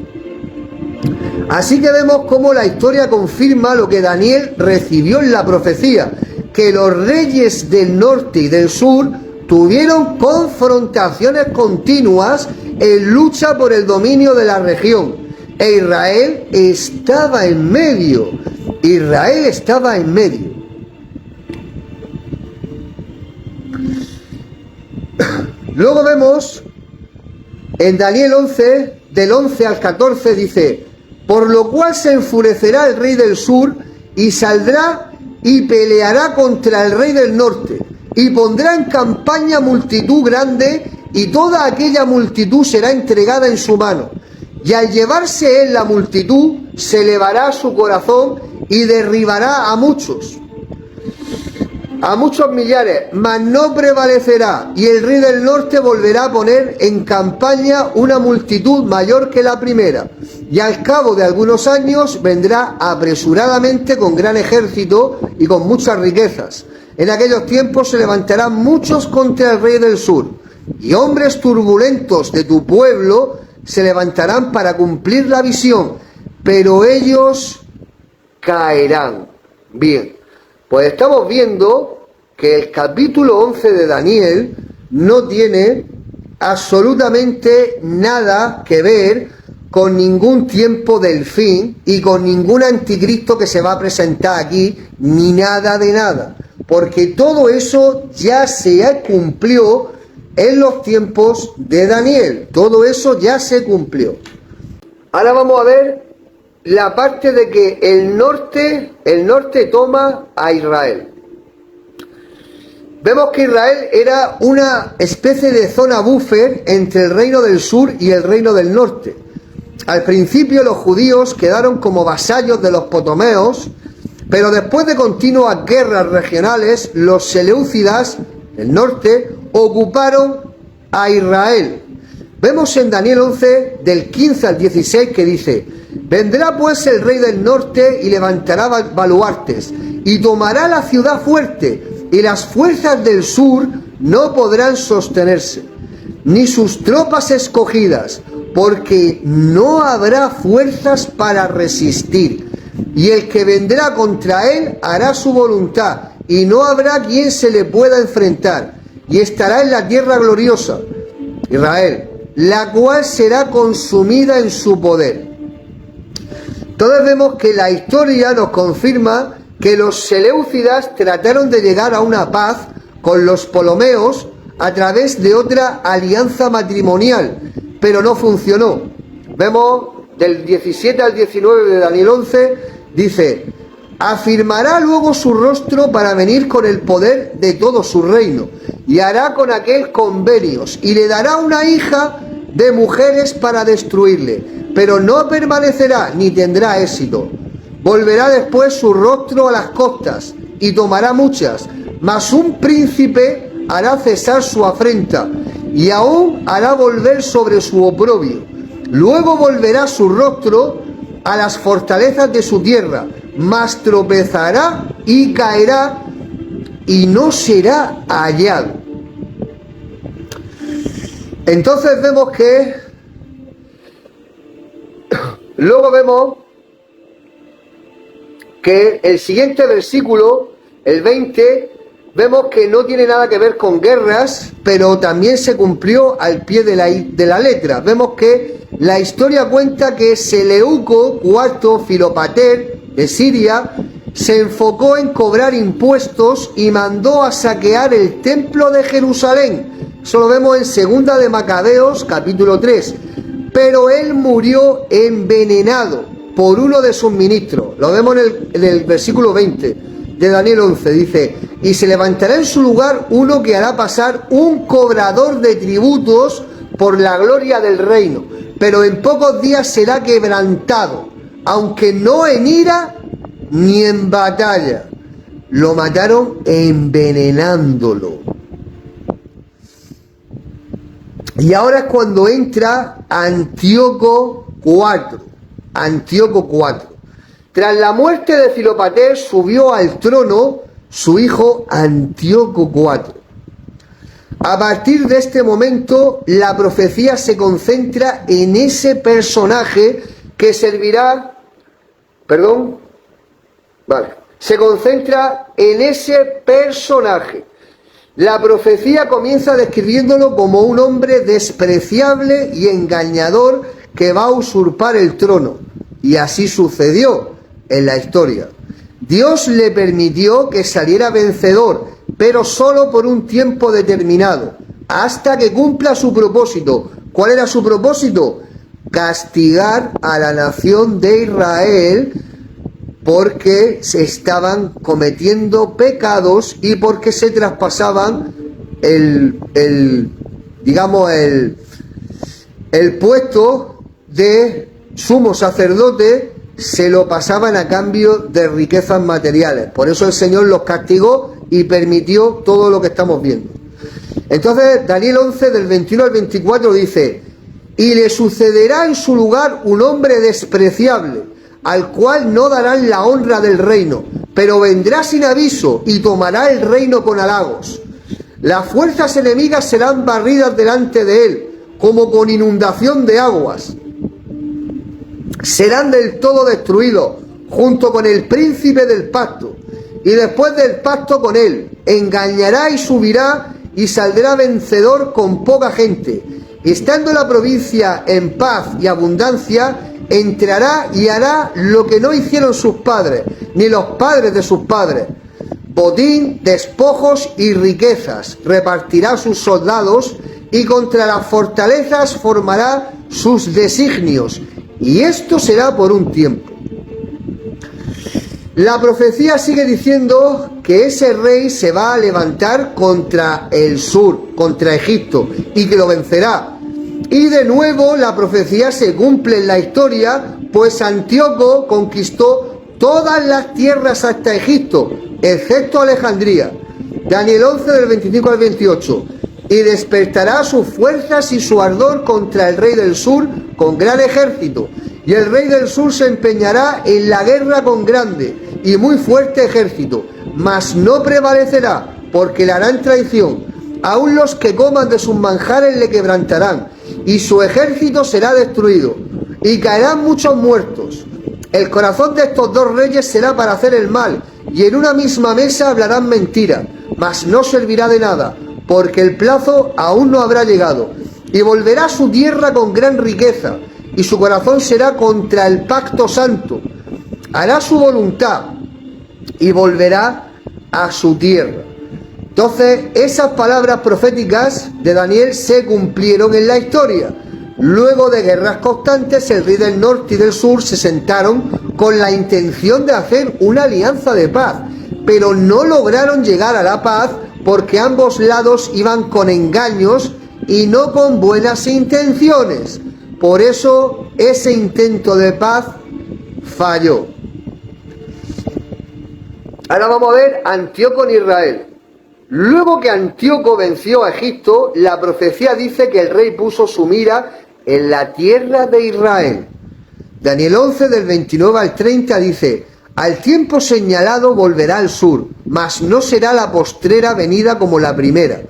Así que vemos cómo la historia confirma lo que Daniel recibió en la profecía, que los reyes del norte y del sur tuvieron confrontaciones continuas en lucha por el dominio de la región, e Israel estaba en medio. Luego vemos en Daniel 11, del 11 al 14, dice: por lo cual se enfurecerá el rey del sur y saldrá y peleará contra el rey del norte, y pondrá en campaña multitud grande, y toda aquella multitud será entregada en su mano. Y al llevarse él la multitud, se elevará su corazón y derribará a muchos millares, mas no prevalecerá, y el rey del norte volverá a poner en campaña una multitud mayor que la primera. y al cabo de algunos años vendrá apresuradamente con gran ejército y con muchas riquezas. En aquellos tiempos se levantarán muchos contra el rey del sur, y hombres turbulentos de tu pueblo se levantarán para cumplir la visión, pero ellos caerán. Bien, pues estamos viendo que el capítulo 11 de Daniel no tiene absolutamente nada que ver con ningún tiempo del fin y con ningún anticristo que se va a presentar aquí, ni nada de nada, porque todo eso ya se cumplió en los tiempos de Daniel. Todo eso ya se cumplió. Ahora vamos a ver la parte de que el norte toma a Israel. Vemos que Israel era una especie de zona buffer entre el reino del sur y el reino del norte. Al principio los judíos quedaron como vasallos de los ptolemeos, pero después de continuas guerras regionales, los seleucidas, el norte, ocuparon a Israel. Vemos en Daniel 11, del 15 al 16, que dice: vendrá pues el rey del norte y levantará baluartes, y tomará la ciudad fuerte, y las fuerzas del sur no podrán sostenerse, ni sus tropas escogidas, porque no habrá fuerzas para resistir. Y el que vendrá contra él hará su voluntad, y no habrá quien se le pueda enfrentar, y estará en la tierra gloriosa, Israel, la cual será consumida en su poder. Entonces vemos que la historia nos confirma que los seleucidas trataron de llegar a una paz con los ptolemeos a través de otra alianza matrimonial, pero no funcionó. Vemos del 17 al 19 de Daniel 11, dice: afirmará luego su rostro para venir con el poder de todo su reino, y hará con aquel convenios, y le dará una hija de mujeres para destruirle, pero no permanecerá ni tendrá éxito. Volverá después su rostro a las costas, y tomará muchas, mas un príncipe hará cesar su afrenta, y aún hará volver sobre su oprobio. Luego volverá su rostro a las fortalezas de su tierra, mas tropezará y caerá, y no será hallado. Entonces vemos que luego vemos que el siguiente versículo, el 20, vemos que no tiene nada que ver con guerras, pero también se cumplió al pie de la letra. Vemos que la historia cuenta que Seleuco IV Filopater de Siria se enfocó en cobrar impuestos y mandó a saquear el templo de Jerusalén. Eso lo vemos en Segunda de Macabeos, capítulo 3. Pero él murió envenenado por uno de sus ministros. Lo vemos en el versículo 20 de Daniel 11. Dice: y se levantará en su lugar uno que hará pasar un cobrador de tributos por la gloria del reino, pero en pocos días será quebrantado, aunque no en ira ni en batalla. Lo mataron envenenándolo. Y ahora es cuando entra Antíoco IV. Antíoco IV. Tras la muerte de Filopater subió al trono su hijo Antíoco IV. A partir de este momento la profecía se concentra en ese personaje que servirá, se concentra en ese personaje. La profecía comienza describiéndolo como un hombre despreciable y engañador que va a usurpar el trono. Y así sucedió en la historia. Dios le permitió que saliera vencedor, pero solo por un tiempo determinado, hasta que cumpla su propósito. ¿Cuál era su propósito? Castigar a la nación de Israel porque se estaban cometiendo pecados y porque se traspasaban el puesto de sumo sacerdote, se lo pasaban a cambio de riquezas materiales. Por eso el Señor los castigó y permitió todo lo que estamos viendo. Entonces Daniel 11 del 21 al 24 dice: y le sucederá en su lugar un hombre despreciable, al cual no darán la honra del reino, pero vendrá sin aviso y tomará el reino con halagos. Las fuerzas enemigas serán barridas delante de él, como con inundación de aguas. Serán del todo destruidos, junto con el príncipe del pacto, y después del pacto con él, engañará y subirá, y saldrá vencedor con poca gente. Estando la provincia en paz y abundancia, entrará y hará lo que no hicieron sus padres, ni los padres de sus padres. Botín, despojos y riquezas repartirá sus soldados, y contra las fortalezas formará sus designios, y esto será por un tiempo. La profecía sigue diciendo que ese rey se va a levantar contra el sur, contra Egipto, y que lo vencerá. Y de nuevo la profecía se cumple en la historia, pues Antíoco conquistó todas las tierras hasta Egipto, excepto Alejandría. Daniel 11 del 25 al 28. Y despertará sus fuerzas y su ardor contra el rey del sur con gran ejército. Y el rey del sur se empeñará en la guerra con grande y muy fuerte ejército, mas no prevalecerá, porque le harán traición. Aún los que coman de sus manjares le quebrantarán, y su ejército será destruido, y caerán muchos muertos. El corazón de estos dos reyes será para hacer el mal, y en una misma mesa hablarán mentira, mas no servirá de nada, porque el plazo aún no habrá llegado. Y volverá a su tierra con gran riqueza, y su corazón será contra el pacto santo. Hará su voluntad, y volverá a su tierra. Entonces, esas palabras proféticas de Daniel se cumplieron en la historia. Luego de guerras constantes, el rey del norte y del sur se sentaron con la intención de hacer una alianza de paz, pero no lograron llegar a la paz porque ambos lados iban con engaños y no con buenas intenciones. Por eso ese intento de paz falló. Ahora vamos a ver Antíoco en Israel. Luego que Antíoco venció a Egipto, la profecía dice que el rey puso su mira en la tierra de Israel. Daniel 11 del 29 al 30 dice: al tiempo señalado volverá al sur, mas no será la postrera venida como la primera,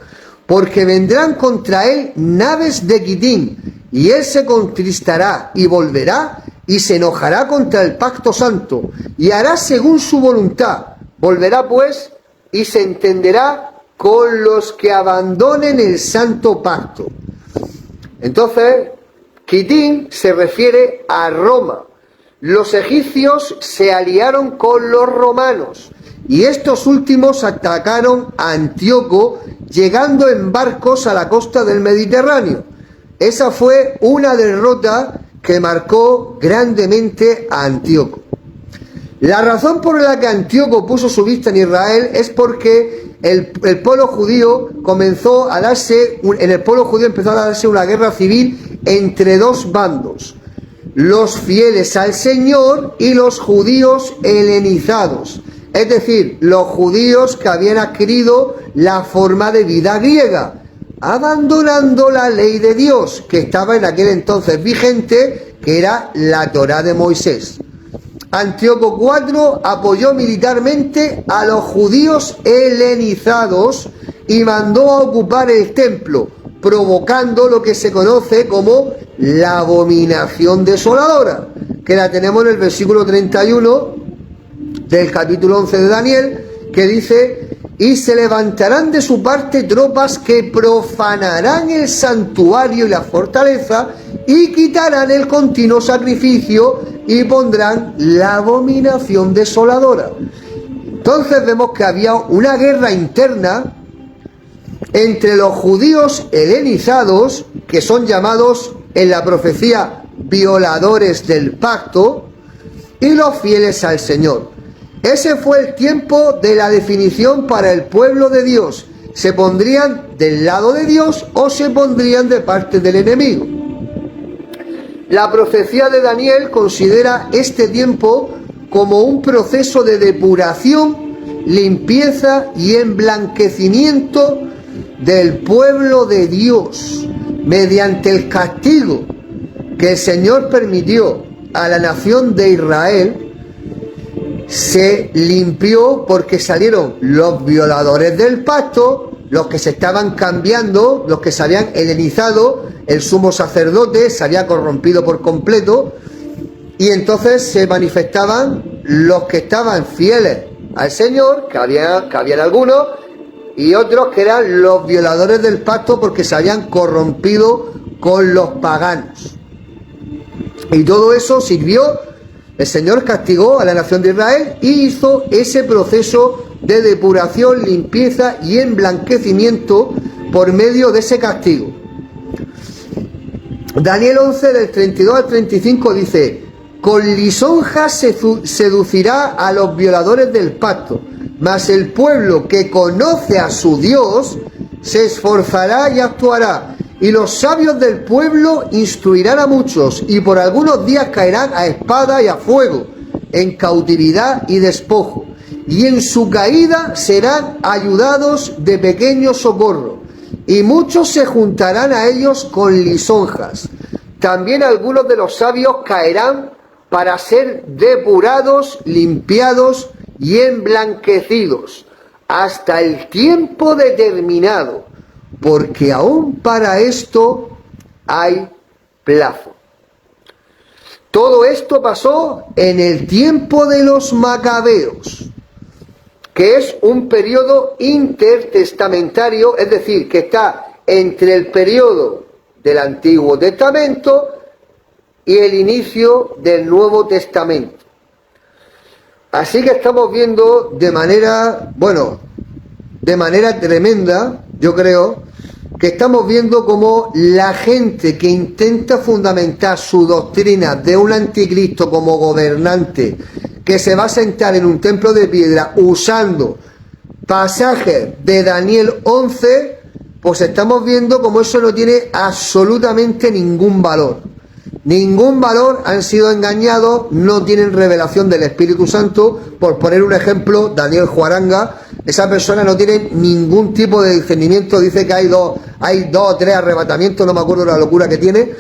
porque vendrán contra él naves de Quitim, y él se contristará y volverá y se enojará contra el pacto santo, y hará según su voluntad. Volverá pues y se entenderá con los que abandonen el santo pacto. Entonces, Quitim se refiere a Roma. Los egipcios se aliaron con los romanos y estos últimos atacaron a Antíoco, llegando en barcos a la costa del Mediterráneo. Esa fue una derrota que marcó grandemente a Antíoco. La razón por la que Antíoco puso su vista en Israel es porque el pueblo judío empezó a darse una guerra civil entre dos bandos: los fieles al Señor y los judíos helenizados, es decir, los judíos que habían adquirido la forma de vida griega, abandonando la ley de Dios que estaba en aquel entonces vigente, que era la Torá de Moisés. Antíoco IV apoyó militarmente a los judíos helenizados y mandó a ocupar el templo, provocando lo que se conoce como la abominación desoladora, que la tenemos en el versículo 31 del capítulo 11 de Daniel, que dice: y se levantarán de su parte tropas que profanarán el santuario y la fortaleza, y quitarán el continuo sacrificio, y pondrán la abominación desoladora. Entonces vemos que había una guerra interna entre los judíos helenizados, que son llamados en la profecía violadores del pacto, y los fieles al Señor. Ese fue el tiempo de la definición para el pueblo de Dios. ¿Se pondrían del lado de Dios o se pondrían de parte del enemigo? La profecía de Daniel considera este tiempo como un proceso de depuración, limpieza y emblanquecimiento del pueblo de Dios mediante el castigo que el Señor permitió a la nación de Israel, se limpió porque salieron los violadores del pacto, los que se estaban cambiando, los que se habían helenizado, el sumo sacerdote se había corrompido por completo, y entonces se manifestaban los que estaban fieles al Señor, que habían algunos, y otros que eran los violadores del pacto porque se habían corrompido con los paganos. Y todo eso sirvió, el Señor castigó a la nación de Israel y hizo ese proceso de depuración, limpieza y emblanquecimiento por medio de ese castigo. Daniel 11 del 32 al 35 dice: con lisonjas se seducirá a los violadores del pacto, mas el pueblo que conoce a su Dios se esforzará y actuará, y los sabios del pueblo instruirán a muchos, y por algunos días caerán a espada y a fuego, en cautividad y despojo, y en su caída serán ayudados de pequeño socorro, y muchos se juntarán a ellos con lisonjas. También algunos de los sabios caerán para ser depurados, limpiados y emblanquecidos, hasta el tiempo determinado, porque aún para esto hay plazo. Todo esto pasó en el tiempo de los macabeos, que es un periodo intertestamentario, es decir, que está entre el periodo del Antiguo Testamento y el inicio del Nuevo Testamento. Así que estamos viendo de manera tremenda, yo creo, que estamos viendo cómo la gente que intenta fundamentar su doctrina de un anticristo como gobernante, que se va a sentar en un templo de piedra usando pasajes de Daniel 11, pues estamos viendo cómo eso no tiene absolutamente ningún valor. Ningún valor, han sido engañados, no tienen revelación del Espíritu Santo. Por poner un ejemplo, Daniel Juaranga, esa persona no tiene ningún tipo de discernimiento, dice que hay dos o tres arrebatamientos, no me acuerdo la locura que tiene,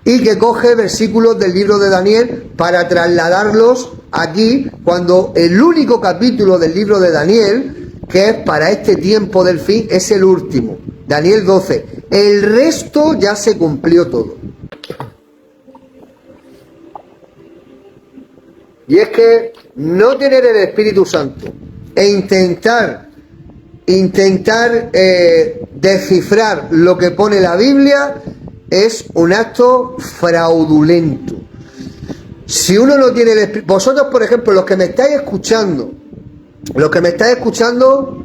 y que coge versículos del libro de Daniel para trasladarlos aquí, cuando el único capítulo del libro de Daniel, que es para este tiempo del fin, es el último, Daniel 12. El resto ya se cumplió todo. Y es que no tener el Espíritu Santo e intentar descifrar lo que pone la Biblia es un acto fraudulento. Si uno no tiene el Espíritu... Vosotros, por ejemplo, los que me estáis escuchando,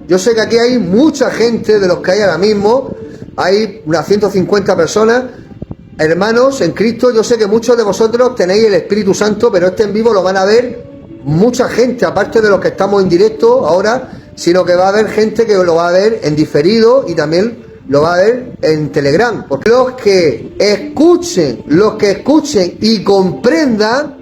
yo sé que aquí hay mucha gente de los que hay ahora mismo, hay unas 150 personas, hermanos en Cristo. Yo sé que muchos de vosotros tenéis el Espíritu Santo, pero este en vivo lo van a ver mucha gente, aparte de los que estamos en directo ahora, sino que va a haber gente que lo va a ver en diferido y también lo va a ver en Telegram. Porque los que escuchen y comprendan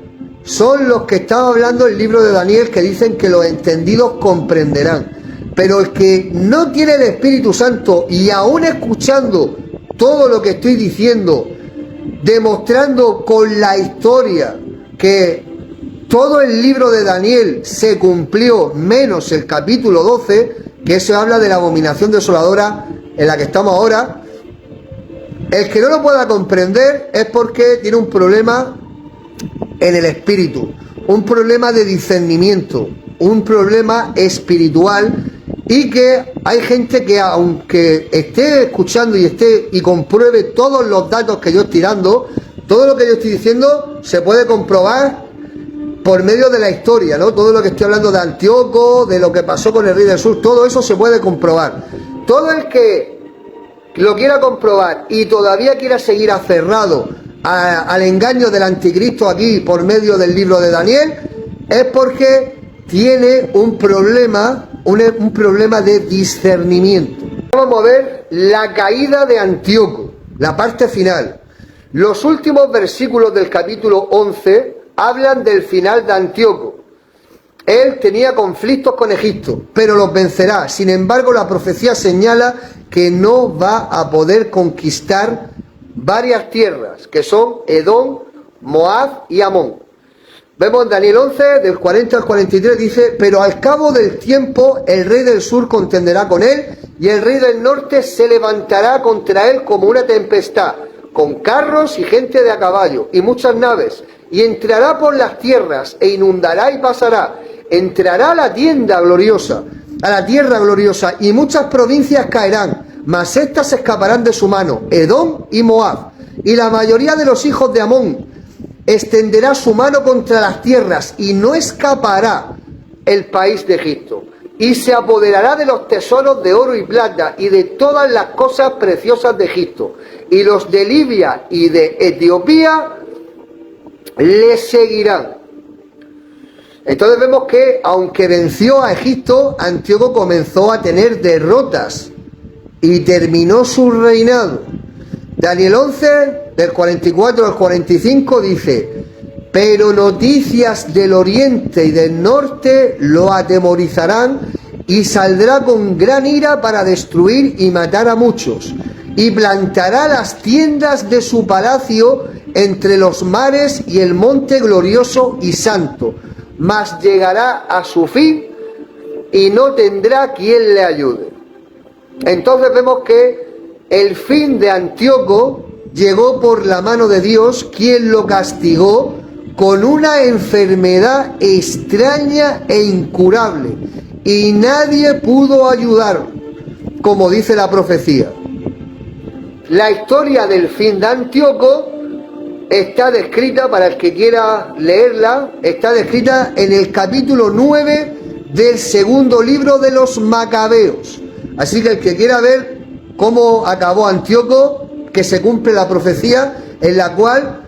son los que estaba hablando el libro de Daniel, que dicen que los entendidos comprenderán. Pero el que no tiene el Espíritu Santo y aún escuchando todo lo que estoy diciendo, demostrando con la historia que todo el libro de Daniel se cumplió, menos el capítulo 12, que eso habla de la abominación desoladora en la que estamos ahora, el que no lo pueda comprender es porque tiene un problema en el espíritu, un problema de discernimiento, un problema espiritual, y que hay gente que, aunque esté escuchando y compruebe todos los datos que yo estoy dando, todo lo que yo estoy diciendo se puede comprobar por medio de la historia, ¿no? Todo lo que estoy hablando de Antíoco, de lo que pasó con el rey del sur, todo eso se puede comprobar. Todo el que lo quiera comprobar y todavía quiera seguir aferrado al engaño del anticristo aquí por medio del libro de Daniel, es porque tiene un problema de discernimiento. Vamos a ver la caída de Antíoco, la parte final. Los últimos versículos del capítulo 11 hablan del final de Antíoco. Él tenía conflictos con Egipto, pero los vencerá. Sin embargo, la profecía señala que no va a poder conquistar varias tierras, que son Edom, Moab y Amón. Vemos en Daniel 11, del 40 al 43, dice: pero al cabo del tiempo el rey del sur contenderá con él, y el rey del norte se levantará contra él como una tempestad, con carros y gente de a caballo, y muchas naves, y entrará por las tierras, e inundará y pasará, entrará a la tierra gloriosa, y muchas provincias caerán, mas éstas escaparán de su mano, Edom y Moab, y la mayoría de los hijos de Amón extenderá su mano contra las tierras, y no escapará el país de Egipto, y se apoderará de los tesoros de oro y plata, y de todas las cosas preciosas de Egipto, y los de Libia y de Etiopía le seguirán. Entonces vemos que, aunque venció a Egipto, Antíoco comenzó a tener derrotas, y terminó su reinado. Daniel 11, del 44 al 45, dice: pero noticias del oriente y del norte lo atemorizarán, y saldrá con gran ira para destruir y matar a muchos, y plantará las tiendas de su palacio entre los mares y el monte glorioso y santo, mas llegará a su fin y no tendrá quien le ayude. Entonces vemos que el fin de Antíoco llegó por la mano de Dios, quien lo castigó con una enfermedad extraña e incurable, y nadie pudo ayudarlo, como dice la profecía. La historia del fin de Antíoco está descrita, para el que quiera leerla, está descrita en el capítulo 9 del segundo libro de los Macabeos. Así que el que quiera ver cómo acabó Antíoco, que se cumple la profecía en la cual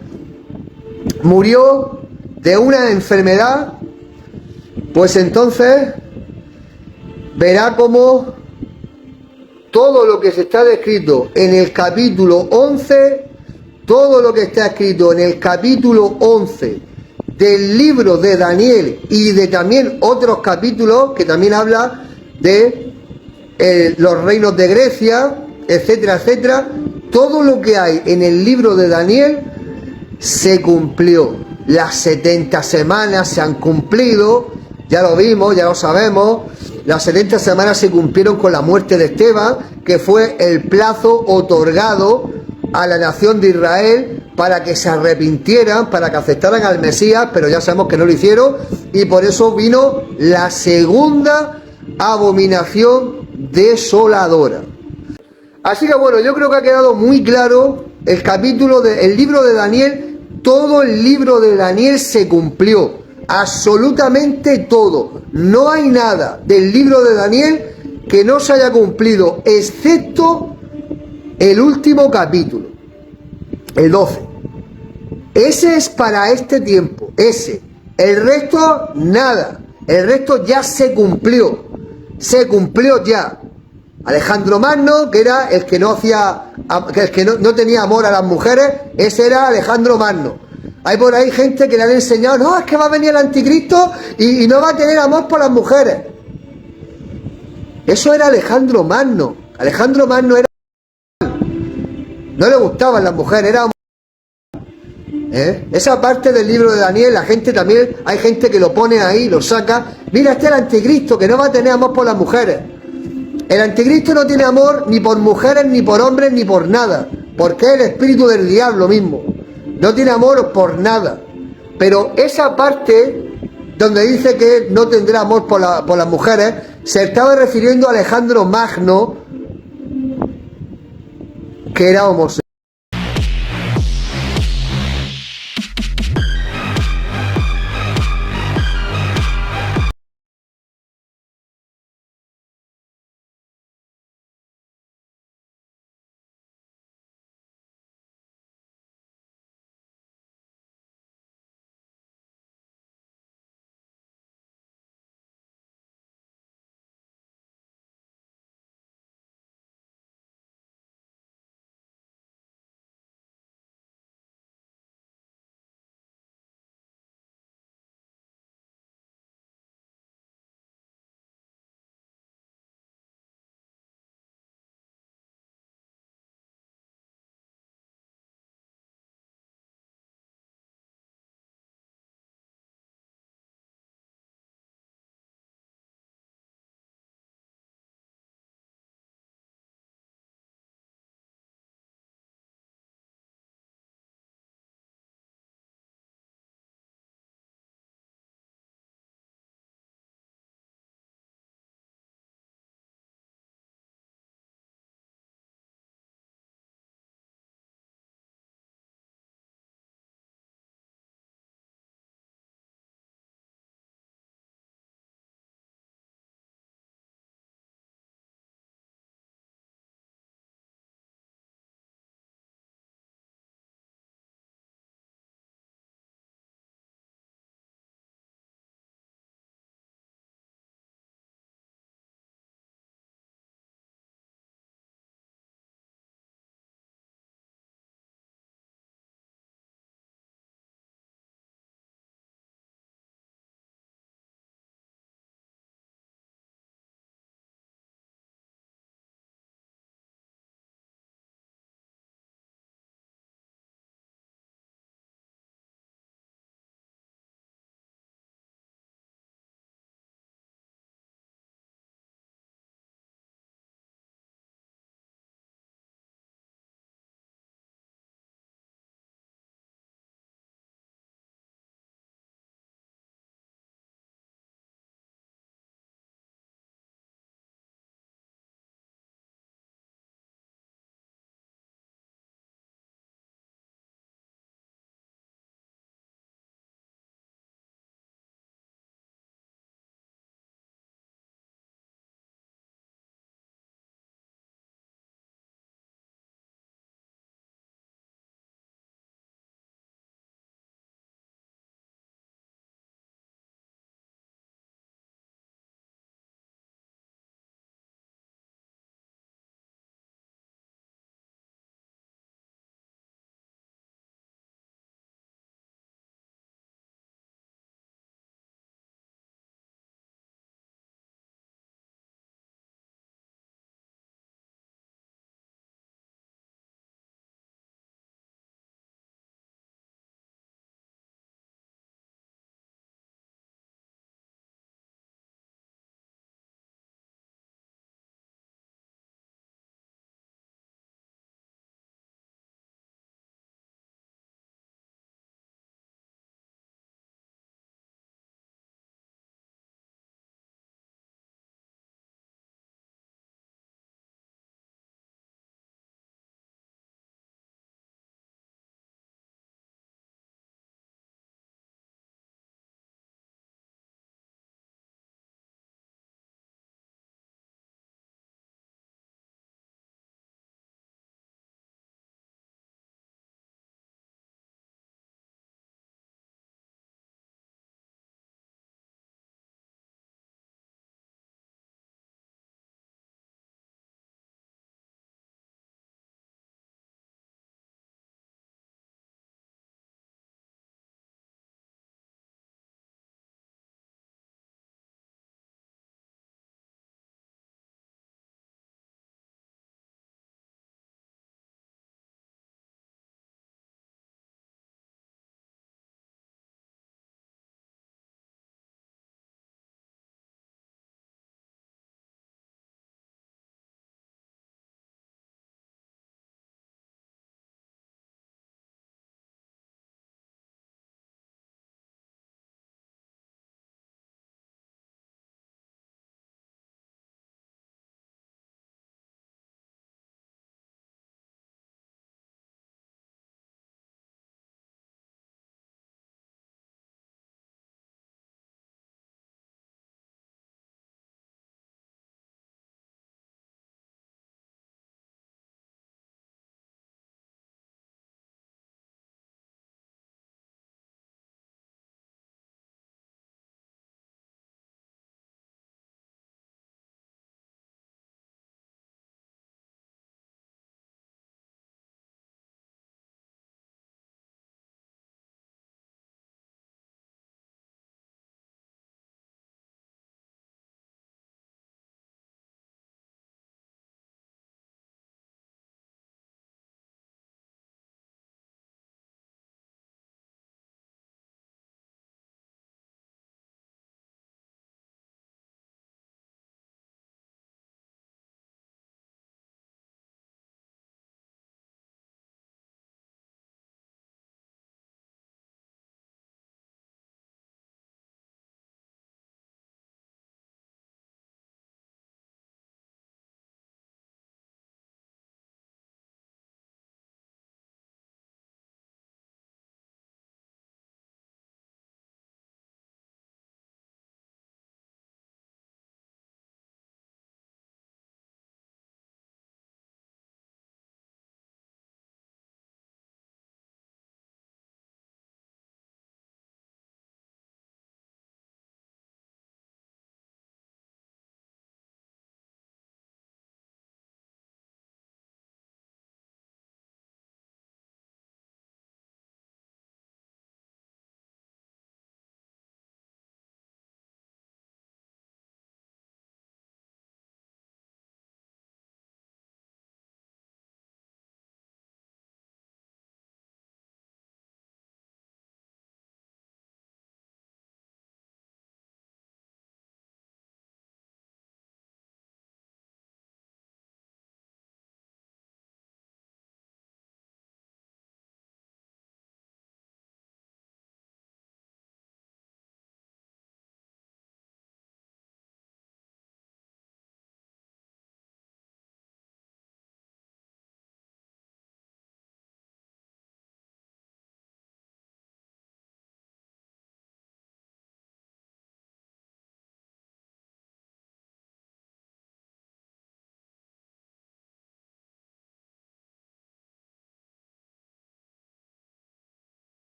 murió de una enfermedad, pues entonces verá cómo todo lo que se está descrito en el capítulo 11, todo lo que está escrito en el capítulo 11 del libro de Daniel, y de también otros capítulos que también habla de los reinos de Grecia, etcétera, etcétera. Todo lo que hay en el libro de Daniel se cumplió. Las 70 semanas se han cumplido, ya lo vimos, ya lo sabemos. Las 70 semanas se cumplieron con la muerte de Esteban, que fue el plazo otorgado a la nación de Israel para que se arrepintieran, para que aceptaran al Mesías, pero ya sabemos que no lo hicieron, y por eso vino la segunda abominación desoladora. Así que bueno, yo creo que ha quedado muy claro el libro de Daniel. Todo el libro de Daniel se cumplió, absolutamente todo. No hay nada del libro de Daniel que no se haya cumplido, excepto el último capítulo, el 12. Ese es para este tiempo, ese. El resto, nada. El resto ya se cumplió ya. Alejandro Magno, que era el que no hacía, el que no tenía amor a las mujeres, ese era Alejandro Magno. Hay por ahí gente que le han enseñado: no, es que va a venir el anticristo y no va a tener amor por las mujeres. Eso era Alejandro Magno. Alejandro Magno era... no le gustaban las mujeres, era... Esa parte del libro de Daniel, la gente también, hay gente que lo pone ahí, lo saca. Mira, este es el anticristo, que no va a tener amor por las mujeres. El anticristo no tiene amor ni por mujeres, ni por hombres, ni por nada, porque es el espíritu del diablo mismo. No tiene amor por nada. Pero esa parte donde dice que no tendrá amor por las mujeres, se estaba refiriendo a Alejandro Magno, que era homosexual.